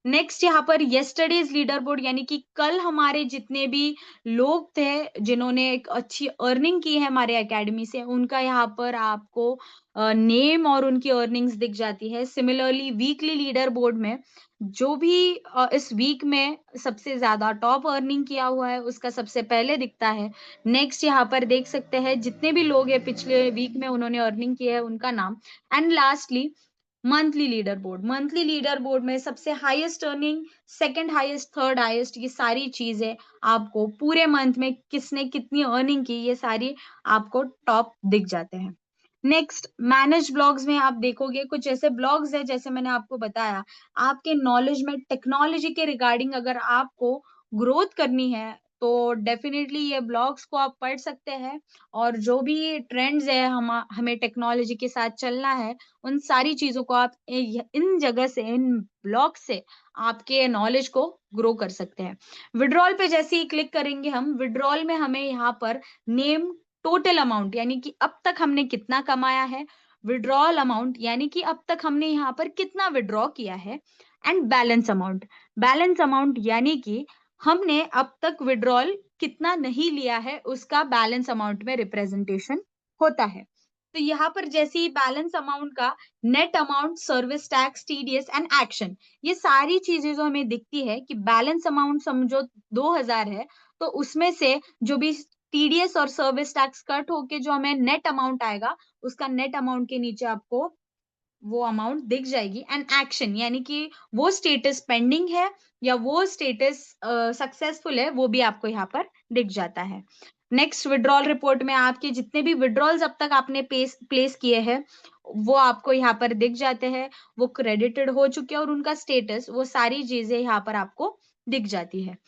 Speaker 1: नेक्स्ट यहाँ पर यस्टरडेज लीडर बोर्ड, यानी कि कल हमारे जितने भी लोग थे जिन्होंने एक अच्छी अर्निंग की है हमारे एकेडमी से, उनका यहाँ पर आपको नेम और उनकी अर्निंग्स दिख जाती है। सिमिलरली वीकली लीडर बोर्ड में जो भी इस वीक में सबसे ज्यादा टॉप अर्निंग किया हुआ है उसका सबसे पहले दिखता है। नेक्स्ट यहाँ पर देख सकते हैं जितने भी लोग हैं पिछले वीक में उन्होंने अर्निंग की है उनका नाम। And lastly monthly leader board, monthly leader board में सबसे highest earning, second highest, third highest, ये सारी चीजें आपको पूरे मंथ में किसने कितनी अर्निंग की, ये सारी आपको टॉप दिख जाते हैं। नेक्स्ट मैनेज ब्लॉग्स में आप देखोगे कुछ ऐसे ब्लॉग्स है, जैसे मैंने आपको बताया, आपके नॉलेज में टेक्नोलॉजी के रिगार्डिंग अगर आपको ग्रोथ करनी है तो डेफिनेटली ये ब्लॉग्स को आप पढ़ सकते हैं। और जो भी ट्रेंड्स है हमें टेक्नोलॉजी के साथ चलना है, उन सारी चीजों को आप इन जगह से, इन ब्लॉग से आपके नॉलेज को ग्रो कर सकते हैं। विड्रॉल पे जैसे ही क्लिक करेंगे हम, विड्रॉल में हमें यहाँ पर नेम टोटल अमाउंट, यानी कि अब तक हमने कितना कमाया है, विड्रॉल अमाउंट यानी कि अब तक हमने यहाँ पर कितना विड्रॉ किया है, and balance amount, balance amount यानी कि हमने अब तक विड्रॉल कितना नहीं लिया है उसका बैलेंस अमाउंट में रिप्रेजेंटेशन होता है। तो यहाँ पर जैसे ही बैलेंस अमाउंट का net amount, service tax, TDS and action, ये सारी चीजें जो हमें दिखती है कि बैलेंस अमाउंट समझो 2000 है, तो उसमें से जो भी टीडीएस और सर्विस टैक्स कट होके जो हमें नेट अमाउंट आएगा, उसका नेट अमाउंट के नीचे आपको वो अमाउंट दिख जाएगी। एंड एक्शन यानी कि वो स्टेटस पेंडिंग है या वो स्टेटस सक्सेसफुल है, वो भी आपको यहाँ पर दिख जाता है। नेक्स्ट विड्रॉल रिपोर्ट में आपके जितने भी विड्रॉल्स अब तक आपने प्लेस किए हैं वो आपको यहाँ पर दिख जाते हैं, वो क्रेडिटेड हो चुके हैं और उनका स्टेटस, वो सारी चीजें यहाँ पर आपको दिख जाती है।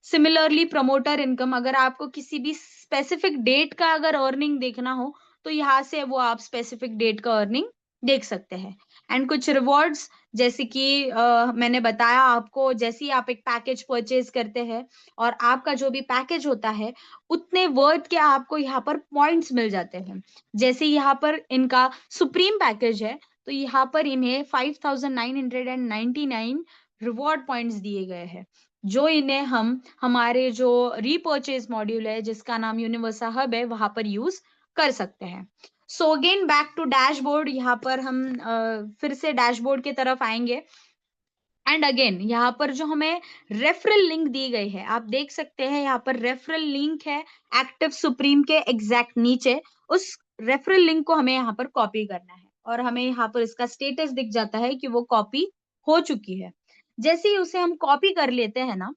Speaker 1: सिमिलरली प्रमोटर इनकम, अगर आपको किसी भी स्पेसिफिक डेट का अगर अर्निंग देखना हो तो यहाँ से वो आप स्पेसिफिक डेट का अर्निंग देख सकते हैं। एंड कुछ रिवॉर्ड्स, जैसे कि मैंने बताया आपको, जैसे ही आप एक पैकेज परचेज करते हैं और आपका जो भी पैकेज होता है उतने वर्थ के आपको यहाँ पर पॉइंट्स मिल जाते हैं। जैसे यहाँ पर इनका सुप्रीम पैकेज है तो यहाँ पर इन्हें 5999 रिवॉर्ड पॉइंट्स दिए गए हैं, जो इन्हें हम हमारे जो रीपर्चेज मॉड्यूल है जिसका नाम यूनिवर्सा हब है वहां पर यूज कर सकते हैं। So again back to dashboard, यहाँ पर हम फिर से डैशबोर्ड की तरफ आएंगे। एंड अगेन यहाँ पर जो हमें रेफरल लिंक दी गई है, आप देख सकते हैं यहाँ पर रेफरल लिंक है एक्टिव सुप्रीम के एग्जैक्ट नीचे। उस रेफरल लिंक को हमें यहाँ पर कॉपी करना है और हमें यहाँ पर इसका स्टेटस दिख जाता है कि वो कॉपी हो चुकी है। जैसे ही उसे हम कॉपी कर लेते हैं ना,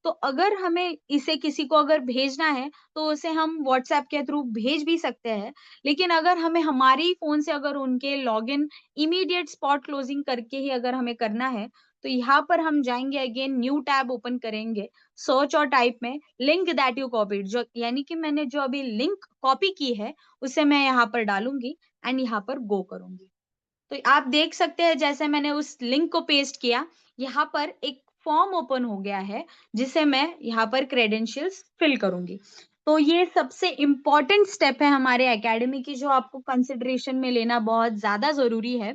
Speaker 1: तो अगर हमें इसे किसी को अगर भेजना है तो उसे हम व्हाट्सएप के थ्रू भेज भी सकते हैं। लेकिन अगर हमें हमारे ही फोन से अगर उनके लॉगिन इमीडिएट स्पॉट क्लोजिंग करके ही अगर हमें करना है, तो यहाँ पर हम जाएंगे, अगेन न्यू टैब ओपन करेंगे, सर्च और टाइप में लिंक दैट यू कॉपीड, जो यानी कि मैंने जो अभी लिंक कॉपी की है उसे मैं यहाँ पर डालूंगी एंड यहाँ पर गो करूंगी। तो आप देख सकते हैं जैसे मैंने उस लिंक को पेस्ट किया, यहाँ पर एक फॉर्म ओपन हो गया है जिसे मैं यहाँ पर क्रेडेंशियल्स फिल करूंगी। तो ये सबसे इम्पोर्टेंट स्टेप है हमारे एकेडमी की, जो आपको कंसिडरेशन में लेना बहुत ज्यादा जरूरी है।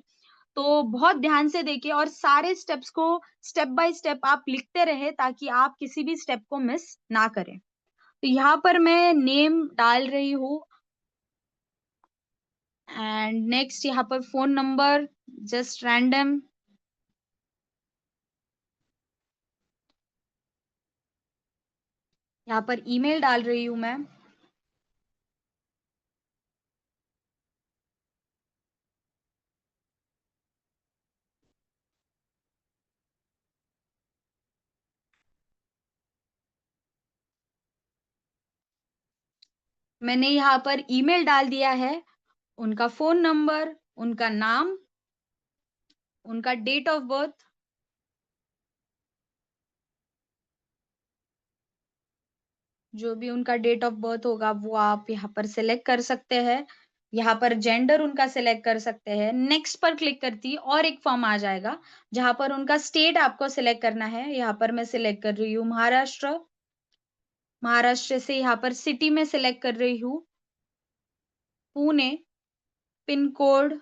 Speaker 1: तो बहुत ध्यान से देखिए और सारे स्टेप्स को स्टेप बाय स्टेप आप लिखते रहे, ताकि आप किसी भी स्टेप को मिस ना करें। तो यहाँ पर मैं नेम डाल रही हूँ, एंड नेक्स्ट यहाँ पर फोन नंबर जस्ट रैंडम, यहाँ पर ईमेल डाल रही हूँ मैं। मैंने यहाँ पर ईमेल डाल दिया है, उनका फोन नंबर, उनका नाम, उनका डेट ऑफ बर्थ, जो भी उनका डेट ऑफ बर्थ होगा वो आप यहाँ पर सिलेक्ट कर सकते हैं। यहाँ पर जेंडर उनका सिलेक्ट कर सकते हैं। नेक्स्ट पर क्लिक करती और एक फॉर्म आ जाएगा जहां पर उनका स्टेट आपको सिलेक्ट करना है। यहाँ पर मैं सिलेक्ट कर रही हूँ महाराष्ट्र। महाराष्ट्र से यहाँ पर सिटी में सिलेक्ट कर रही हूँ पुणे, पिन कोड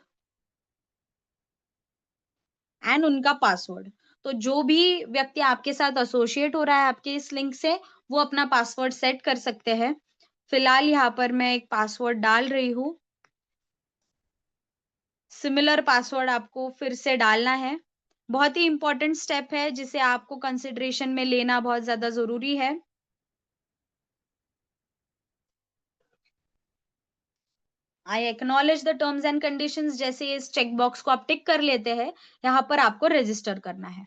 Speaker 1: एंड उनका पासवर्ड। तो जो भी व्यक्ति आपके साथ एसोसिएट हो रहा है आपके इस लिंक से, वो अपना पासवर्ड सेट कर सकते हैं। फिलहाल यहाँ पर मैं एक पासवर्ड डाल रही हूँ। सिमिलर पासवर्ड आपको फिर से डालना है। बहुत ही इंपॉर्टेंट स्टेप है जिसे आपको कंसिडरेशन में लेना बहुत ज्यादा जरूरी है। I acknowledge the terms and conditions, जैसे इस चेक बॉक्स को आप टिक कर लेते हैं, यहाँ पर आपको रजिस्टर करना है।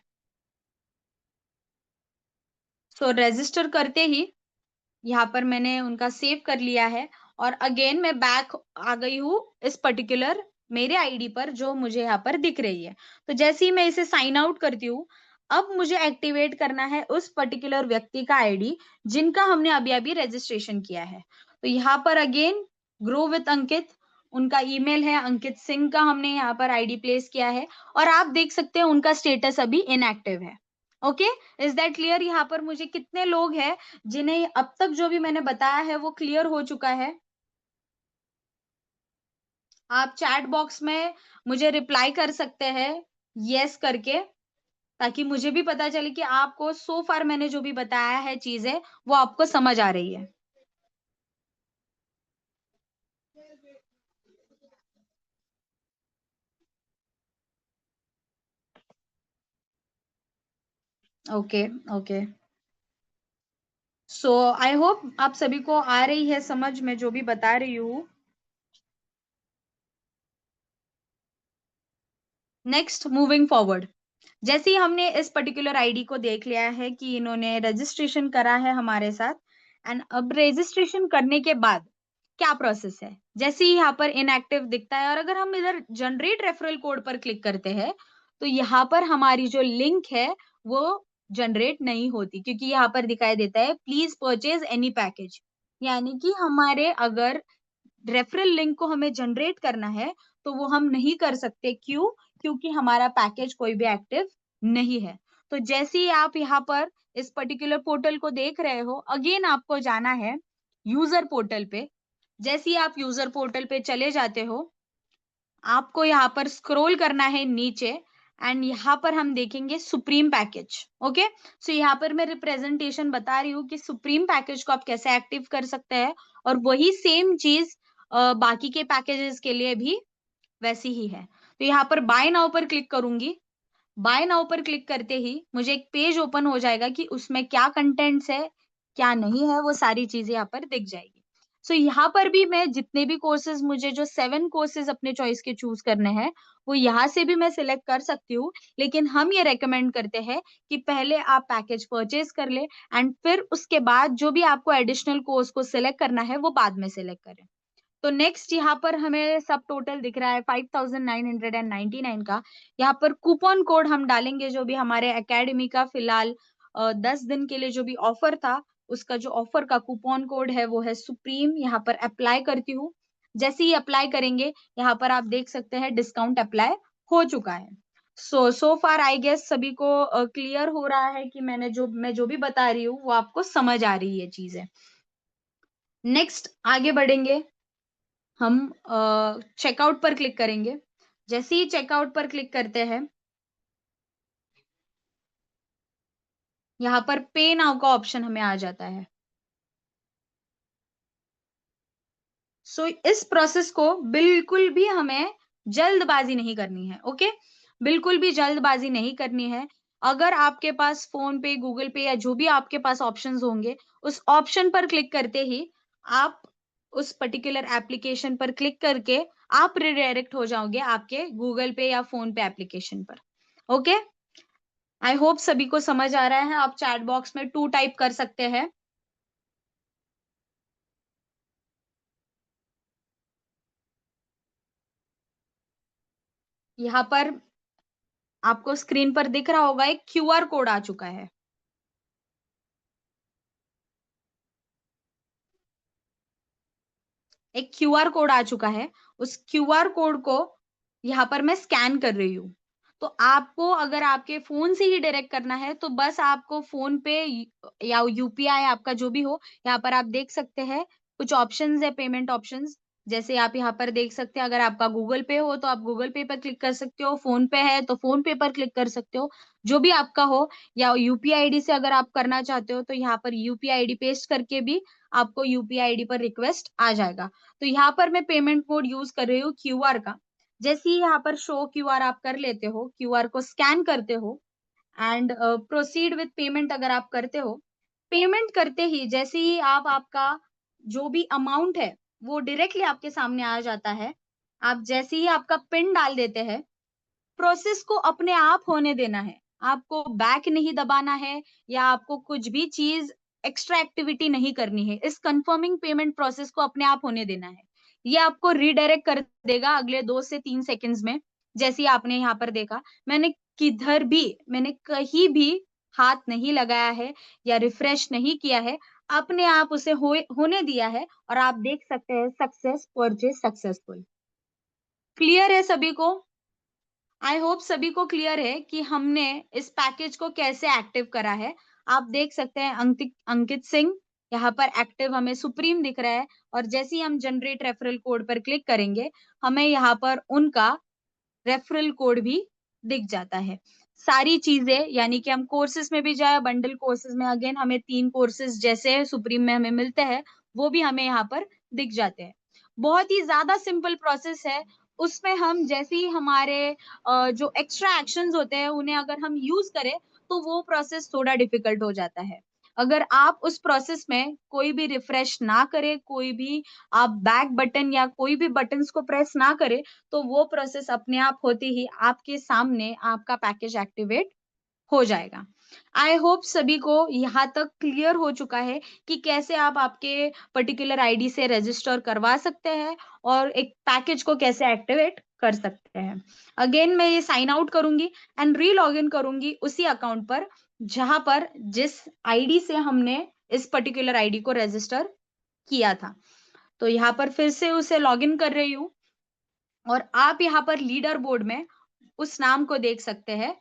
Speaker 1: सो रजिस्टर करते ही यहाँ पर मैंने उनका सेव कर लिया है, और अगेन मैं बैक आ गई हूँ इस पर्टिकुलर मेरे आईडी पर जो मुझे यहाँ पर दिख रही है। तो जैसे ही मैं इसे साइन आउट करती हूँ, अब मुझे एक्टिवेट करना है उस पर्टिकुलर व्यक्ति का आईडी जिनका हमने अभी अभी रजिस्ट्रेशन किया है। तो यहाँ पर अगेन ग्रो विथ अंकित, उनका ईमेल है अंकित सिंह का, हमने यहाँ पर आईडी प्लेस किया है, और आप देख सकते हैं उनका स्टेटस अभी इनएक्टिव है। Okay, is that clear? यहाँ पर मुझे कितने लोग हैं जिन्हें अब तक जो भी मैंने बताया है वो क्लियर हो चुका है? आप चैट बॉक्स में मुझे रिप्लाई कर सकते हैं यस करके, ताकि मुझे भी पता चले कि आपको सो फार मैंने जो भी बताया है चीजें वो आपको समझ आ रही है। Okay okay, so I hope आप सभी को आ रही है समझ में जो भी बता रही हूँ। नेक्स्ट मूविंग फॉरवर्ड, जैसे ही हमने इस पर्टिकुलर आईडी को देख लिया है कि इन्होंने रजिस्ट्रेशन करा है हमारे साथ, एंड अब रजिस्ट्रेशन करने के बाद क्या प्रोसेस है, जैसे ही यहाँ पर इनएक्टिव दिखता है, और अगर हम इधर जनरेट रेफरल कोड पर क्लिक करते हैं, तो यहाँ पर हमारी जो लिंक है वो जनरेट नहीं होती, क्योंकि यहाँ पर दिखाई देता है प्लीज परचेज एनी पैकेज। यानी कि हमारे अगर रेफरल लिंक को हमें जनरेट करना है तो वो हम नहीं कर सकते। क्यों? क्योंकि हमारा पैकेज कोई भी एक्टिव नहीं है। तो जैसे ही आप यहाँ पर इस पर्टिकुलर पोर्टल को देख रहे हो, अगेन आपको जाना है यूजर पोर्टल पे। जैसे ही आप यूजर पोर्टल पे चले जाते हो, आपको यहाँ पर स्क्रॉल करना है नीचे, एंड यहाँ पर हम देखेंगे सुप्रीम पैकेज। ओके, सो यहाँ पर मैं रिप्रेजेंटेशन बता रही हूँ कि सुप्रीम पैकेज को आप कैसे एक्टिव कर सकते हैं, और वही सेम चीज बाकी के पैकेजेस के लिए भी वैसी ही है। तो यहाँ पर बाय नाउ पर क्लिक करूंगी। बाय नाउ पर क्लिक करते ही मुझे एक पेज ओपन हो जाएगा कि उसमें क्या कंटेंट्स है क्या नहीं है, वो सारी चीजें यहाँ पर दिख जाएगी। सो यहाँ पर भी मैं जितने भी कोर्सेज, मुझे जो 7 कोर्सेज अपने चॉइस के चूज करने हैं, वो यहाँ से भी मैं सिलेक्ट कर सकती हूँ। लेकिन हम ये रेकमेंड करते हैं कि पहले आप पैकेज परचेज कर ले, एंड फिर उसके बाद जो भी आपको एडिशनल कोर्स को सिलेक्ट करना है वो बाद में सिलेक्ट करें। तो नेक्स्ट यहाँ पर हमें सब टोटल दिख रहा है 5999 का। यहाँ पर कूपन कोड हम डालेंगे जो भी हमारे एकेडमी का फिलहाल 10 दिन के लिए जो भी ऑफर था, उसका जो ऑफर का कूपन कोड है वो है सुप्रीम। यहाँ पर अप्लाई करती हूँ। जैसे ही अप्लाई करेंगे, यहाँ पर आप देख सकते हैं डिस्काउंट अप्लाई हो चुका है। सो फार आई गेस सभी को क्लियर हो रहा है कि मैं जो भी बता रही हूँ वो आपको समझ आ रही है चीजें। नेक्स्ट आगे बढ़ेंगे, हम चेकआउट पर क्लिक करेंगे। जैसे ही चेकआउट पर क्लिक करते हैं, यहाँ पर पे नाउ का ऑप्शन हमें आ जाता है। सो इस प्रोसेस को बिल्कुल भी हमें जल्दबाजी नहीं करनी है, ओके? बिल्कुल भी जल्दबाजी नहीं करनी है। अगर आपके पास फोन पे, गूगल पे या जो भी आपके पास ऑप्शंस होंगे, उस ऑप्शन पर क्लिक करते ही आप उस पर्टिकुलर एप्लीकेशन पर क्लिक करके आप रिडायरेक्ट हो जाओगे आपके गूगल पे या फोन पे एप्लीकेशन पर, ओके? आई होप सभी को समझ आ रहा है। आप चैट बॉक्स में 2 टाइप कर सकते हैं। यहाँ पर आपको स्क्रीन पर दिख रहा होगा, एक क्यूआर कोड आ चुका है। एक क्यूआर कोड आ चुका है। उस क्यूआर कोड को यहाँ पर मैं स्कैन कर रही हूँ। तो आपको अगर आपके फ़ोन से ही डायरेक्ट करना है, तो बस आपको फ़ोन पे या यूपीआई आपका जो भी हो, यहाँ पर आप देख सकते हैं, कुछ ऑप्शंस है, पेमेंट ऑप्शंस। जैसे आप यहाँ पर देख सकते हैं, अगर आपका गूगल पे हो, तो आप गूगल पे पर क्लिक कर सकते हो, फ़ोन पे है, तो फ़ोन पे पर क्लिक कर सकते हो। जो भी आपका हो, या यूपीआई आईडी से अगर आप करना चाहते हो, तो यहाँ पर यूपीआई आईडी पेस्ट करके भी आपको यूपीआई आईडी पर रिक्वेस्ट आ जाएगा। तो यहाँ पर मैं पेमेंट मोड यूज़ कर रही हूँ क्यूआर का। जैसे ही यहाँ पर शो क्यूआर आप कर लेते हो, क्यूआर को स्कैन करते हो एंड प्रोसीड विथ पेमेंट अगर आप करते हो, पेमेंट करते ही जैसे ही आप आपका जो भी अमाउंट है, वो डायरेक्टली आपके सामने आ जाता है। आप जैसे ही आपका पिन डाल देते हैं, प्रोसेस को अपने आप होने देना है। आपको बैक नहीं दबाना है या आपको कुछ भी चीज़ एक्स्ट्रा एक्टिविटी नहीं करनी है। इस कंफर्मिंग पेमेंट प्रोसेस को अपने आप होने देना है। ये आपको रीडायरेक्ट कर देगा अगले 2 से 3 सेकंड्स में। जैसे ही आपने यहाँ पर देखा, मैंने कहीं भी हाथ नहीं लगाया है या रिफ्रेश नहीं किया है। अपने आप उसे होने दिया है और आप देख सकते हैं सक्सेस परचेज़ सक्सेसफुल। क्लियर है सभी को? आई होप सभी को क्लियर है कि हमने इस पैकेज को कैसे एक्टिव करा है। आप देख सकते हैं अंकित सिंह यहाँ पर एक्टिव हमें सुप्रीम दिख रहा है और जैसे ही हम जनरेट रेफरल कोड पर क्लिक करेंगे, हमें यहाँ पर उनका रेफरल कोड भी दिख जाता है। सारी चीजें यानी कि हम कोर्सेज में भी जाए, बंडल कोर्सेज में अगेन हमें 3 कोर्सेज जैसे सुप्रीम में हमें मिलते हैं, वो भी हमें यहाँ पर दिख जाते हैं। बहुत ही ज्यादा सिंपल प्रोसेस है। उसमें हम जैसे ही हमारे जो एक्स्ट्रा एक्शंस होते हैं उन्हें अगर हम यूज करें, तो वो प्रोसेस थोड़ा डिफिकल्ट हो जाता है। अगर आप उस प्रोसेस में कोई भी रिफ्रेश ना करें, कोई भी आप बैक बटन या कोई भी बटन्स को प्रेस ना करें, तो वो प्रोसेस अपने आप होते ही आपके सामने आपका पैकेज एक्टिवेट हो जाएगा। आई होप सभी को यहाँ तक क्लियर हो चुका है कि कैसे आप आपके पर्टिकुलर आईडी से रजिस्टर करवा सकते हैं और एक पैकेज को कैसे एक्टिवेट कर सकते हैं। अगेन मैं ये साइन आउट करूंगी एंड री लॉग इन करूंगी उसी अकाउंट पर जहां पर जिस आईडी से हमने इस पर्टिकुलर आईडी को रजिस्टर किया था। तो यहाँ पर फिर से उसे लॉग इन कर रही हूँ और आप यहाँ पर लीडर बोर्ड में उस नाम को देख सकते हैं।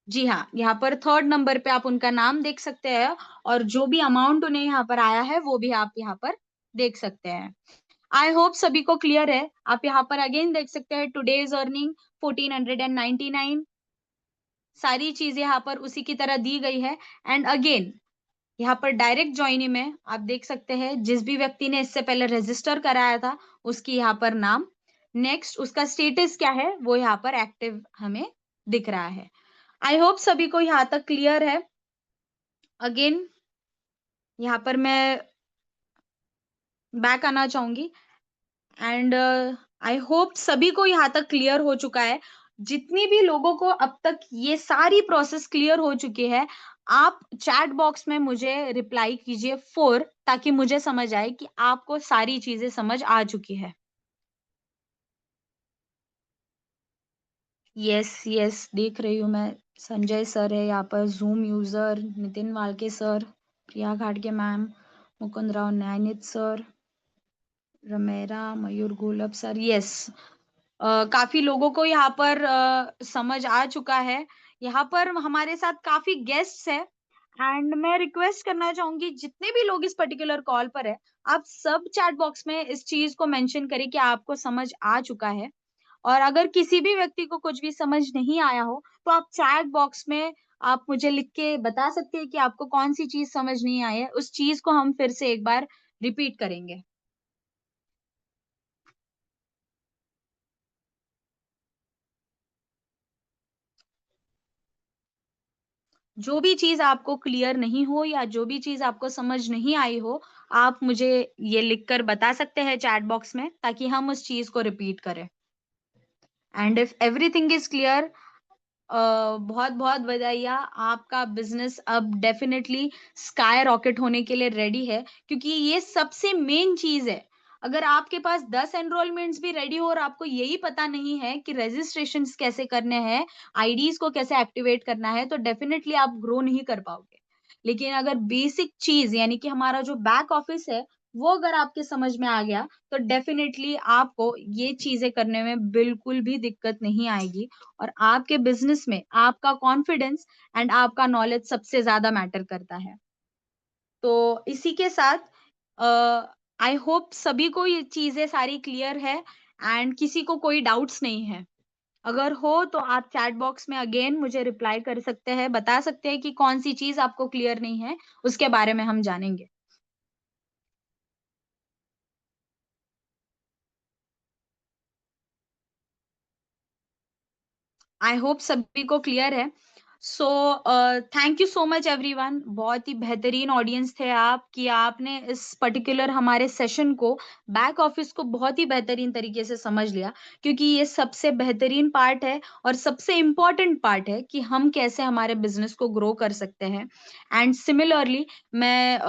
Speaker 1: जी हाँ, यहाँ पर 3rd नंबर पे आप उनका नाम देख सकते हैं और जो भी अमाउंट उन्हें यहाँ पर आया है, वो भी आप यहाँ पर देख सकते हैं। आई होप सभी को क्लियर है। आप यहाँ पर अगेन देख सकते हैं टुडेज अर्निंग 1499। सारी चीजें यहाँ पर उसी की तरह दी गई है एंड अगेन यहाँ पर डायरेक्ट ज्वाइनिंग में आप देख सकते हैं जिस भी व्यक्ति ने इससे पहले रजिस्टर कराया था, उसकी यहाँ पर नाम, नेक्स्ट उसका स्टेटस क्या है, वो यहाँ पर एक्टिव हमें दिख रहा है। आई होप सभी को यहाँ तक क्लियर है। अगेन यहाँ पर मैं बैक आना चाहूंगी एंड आई होप सभी को यहाँ तक क्लियर हो चुका है। जितनी भी लोगों को अब तक ये सारी प्रोसेस क्लियर हो चुकी है, आप चैट बॉक्स में मुझे रिप्लाई कीजिए 4 ताकि मुझे समझ आए कि आपको सारी चीजें समझ आ चुकी है। यस यस देख रही हूँ मैं। संजय सर है यहाँ पर, जूम यूजर नितिन वालके सर, प्रिया घाटगे मैम, मुकुंद राव नैनित सर, रमेरा मयूर गोलब सर। यस काफी लोगों को यहाँ पर समझ आ चुका है। यहाँ पर हमारे साथ काफी गेस्ट्स है एंड मैं रिक्वेस्ट करना चाहूंगी जितने भी लोग इस पर्टिकुलर कॉल पर है, आप सब चैट बॉक्स में इस चीज को मेंशन करें कि आपको समझ आ चुका है। और अगर किसी भी व्यक्ति को कुछ भी समझ नहीं आया हो, तो आप चैट बॉक्स में आप मुझे लिख के बता सकते हैं कि आपको कौन सी चीज समझ नहीं आई है। उस चीज को हम फिर से एक बार रिपीट करेंगे। जो भी चीज आपको क्लियर नहीं हो या जो भी चीज आपको समझ नहीं आई हो, आप मुझे ये लिखकर बता सकते हैं चैट बॉक्स में, ताकि हम उस चीज को रिपीट करें। And if everything is clear, बहुत बहुत बधाइयाँ। आपका बिजनेस अब डेफिनेटली स्काई रॉकेट होने के लिए रेडी है, क्योंकि ये सबसे मेन चीज है। अगर आपके पास 10 एनरोलमेंट्स भी रेडी हो और आपको यही पता नहीं है कि रजिस्ट्रेशन कैसे करने हैं, आईडीज को कैसे एक्टिवेट करना है, तो डेफिनेटली आप ग्रो नहीं कर पाओगे। लेकिन अगर बेसिक चीज यानी कि हमारा जो बैक ऑफिस है, वो अगर आपके समझ में आ गया, तो डेफिनेटली आपको ये चीजें करने में बिल्कुल भी दिक्कत नहीं आएगी। और आपके बिजनेस में आपका कॉन्फिडेंस एंड आपका नॉलेज सबसे ज्यादा मैटर करता है। तो इसी के साथ आई होप सभी को ये चीजें सारी क्लियर है एंड किसी को कोई डाउट्स नहीं है। अगर हो तो आप चैट बॉक्स में अगेन मुझे रिप्लाई कर सकते हैं, बता सकते हैं कि कौन सी चीज आपको क्लियर नहीं है, उसके बारे में हम जानेंगे। आई होप सभी को क्लियर है। So thank you so much everyone. बहुत ही बेहतरीन ऑडियंस थे आप, कि आपने इस पर्टिकुलर हमारे सेशन को, बैक ऑफिस को बहुत ही बेहतरीन तरीके से समझ लिया। क्योंकि ये सबसे बेहतरीन पार्ट है और सबसे इम्पोर्टेंट पार्ट है कि हम कैसे हमारे बिजनेस को ग्रो कर सकते हैं। एंड सिमिलरली मैं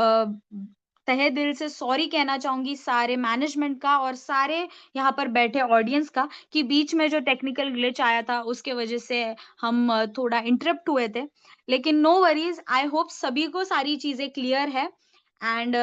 Speaker 1: तहे दिल से सॉरी कहना चाहूंगी सारे मैनेजमेंट का और सारे यहाँ पर बैठे ऑडियंस का, कि बीच में जो टेक्निकल ग्लिच आया था उसके वजह से हम थोड़ा इंटरप्ट हुए थे। लेकिन नो वरीज, आई होप सभी को सारी चीजें क्लियर है। एंड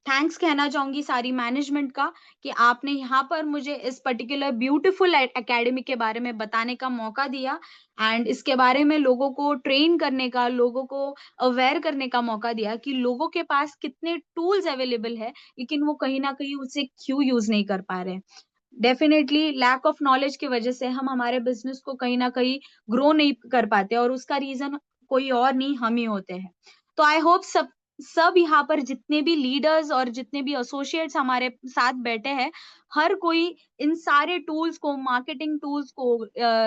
Speaker 1: थैंक्स कहना चाहूंगी सारी मैनेजमेंट का, कि आपने यहाँ पर मुझे इस पर्टिकुलर ब्यूटीफुल एकेडमी के बारे में बताने का मौका दिया एंड इसके बारे में लोगों को ट्रेन करने का, लोगों को अवेयर करने का मौका दिया कि लोगों के पास कितने टूल्स अवेलेबल है, लेकिन वो कहीं ना कहीं उसे क्यों यूज नहीं कर पा रहे। डेफिनेटली लैक ऑफ नॉलेज की वजह से हम हमारे बिजनेस को कहीं ना कहीं ग्रो नहीं कर पाते, और उसका रीजन कोई और नहीं, हम ही होते हैं। तो आई होप सब यहाँ पर जितने भी लीडर्स और जितने भी एसोसिएट्स हमारे साथ बैठे हैं, हर कोई इन सारे टूल्स को, मार्केटिंग टूल्स को,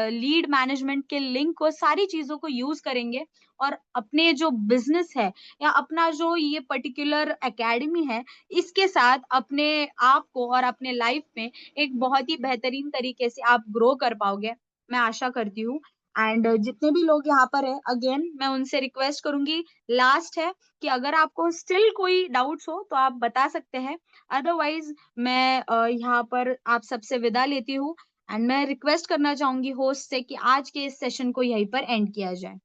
Speaker 1: लीड मैनेजमेंट के लिंक को, सारी चीजों को यूज करेंगे और अपने जो बिजनेस है या अपना जो ये पर्टिकुलर एकेडमी है, इसके साथ अपने आप को और अपने लाइफ में एक बहुत ही बेहतरीन तरीके से आप ग्रो कर पाओगे, मैं आशा करती हूँ। एंड जितने भी लोग यहाँ पर है, अगेन मैं उनसे रिक्वेस्ट करूंगी, लास्ट है, कि अगर आपको स्टिल कोई डाउट्स हो तो आप बता सकते हैं। अदरवाइज मैं यहाँ पर आप सबसे विदा लेती हूँ। एंड मैं रिक्वेस्ट करना चाहूंगी होस्ट से कि आज के इस सेशन को यहीं पर एंड किया जाए।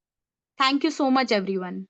Speaker 1: Thank you so much everyone.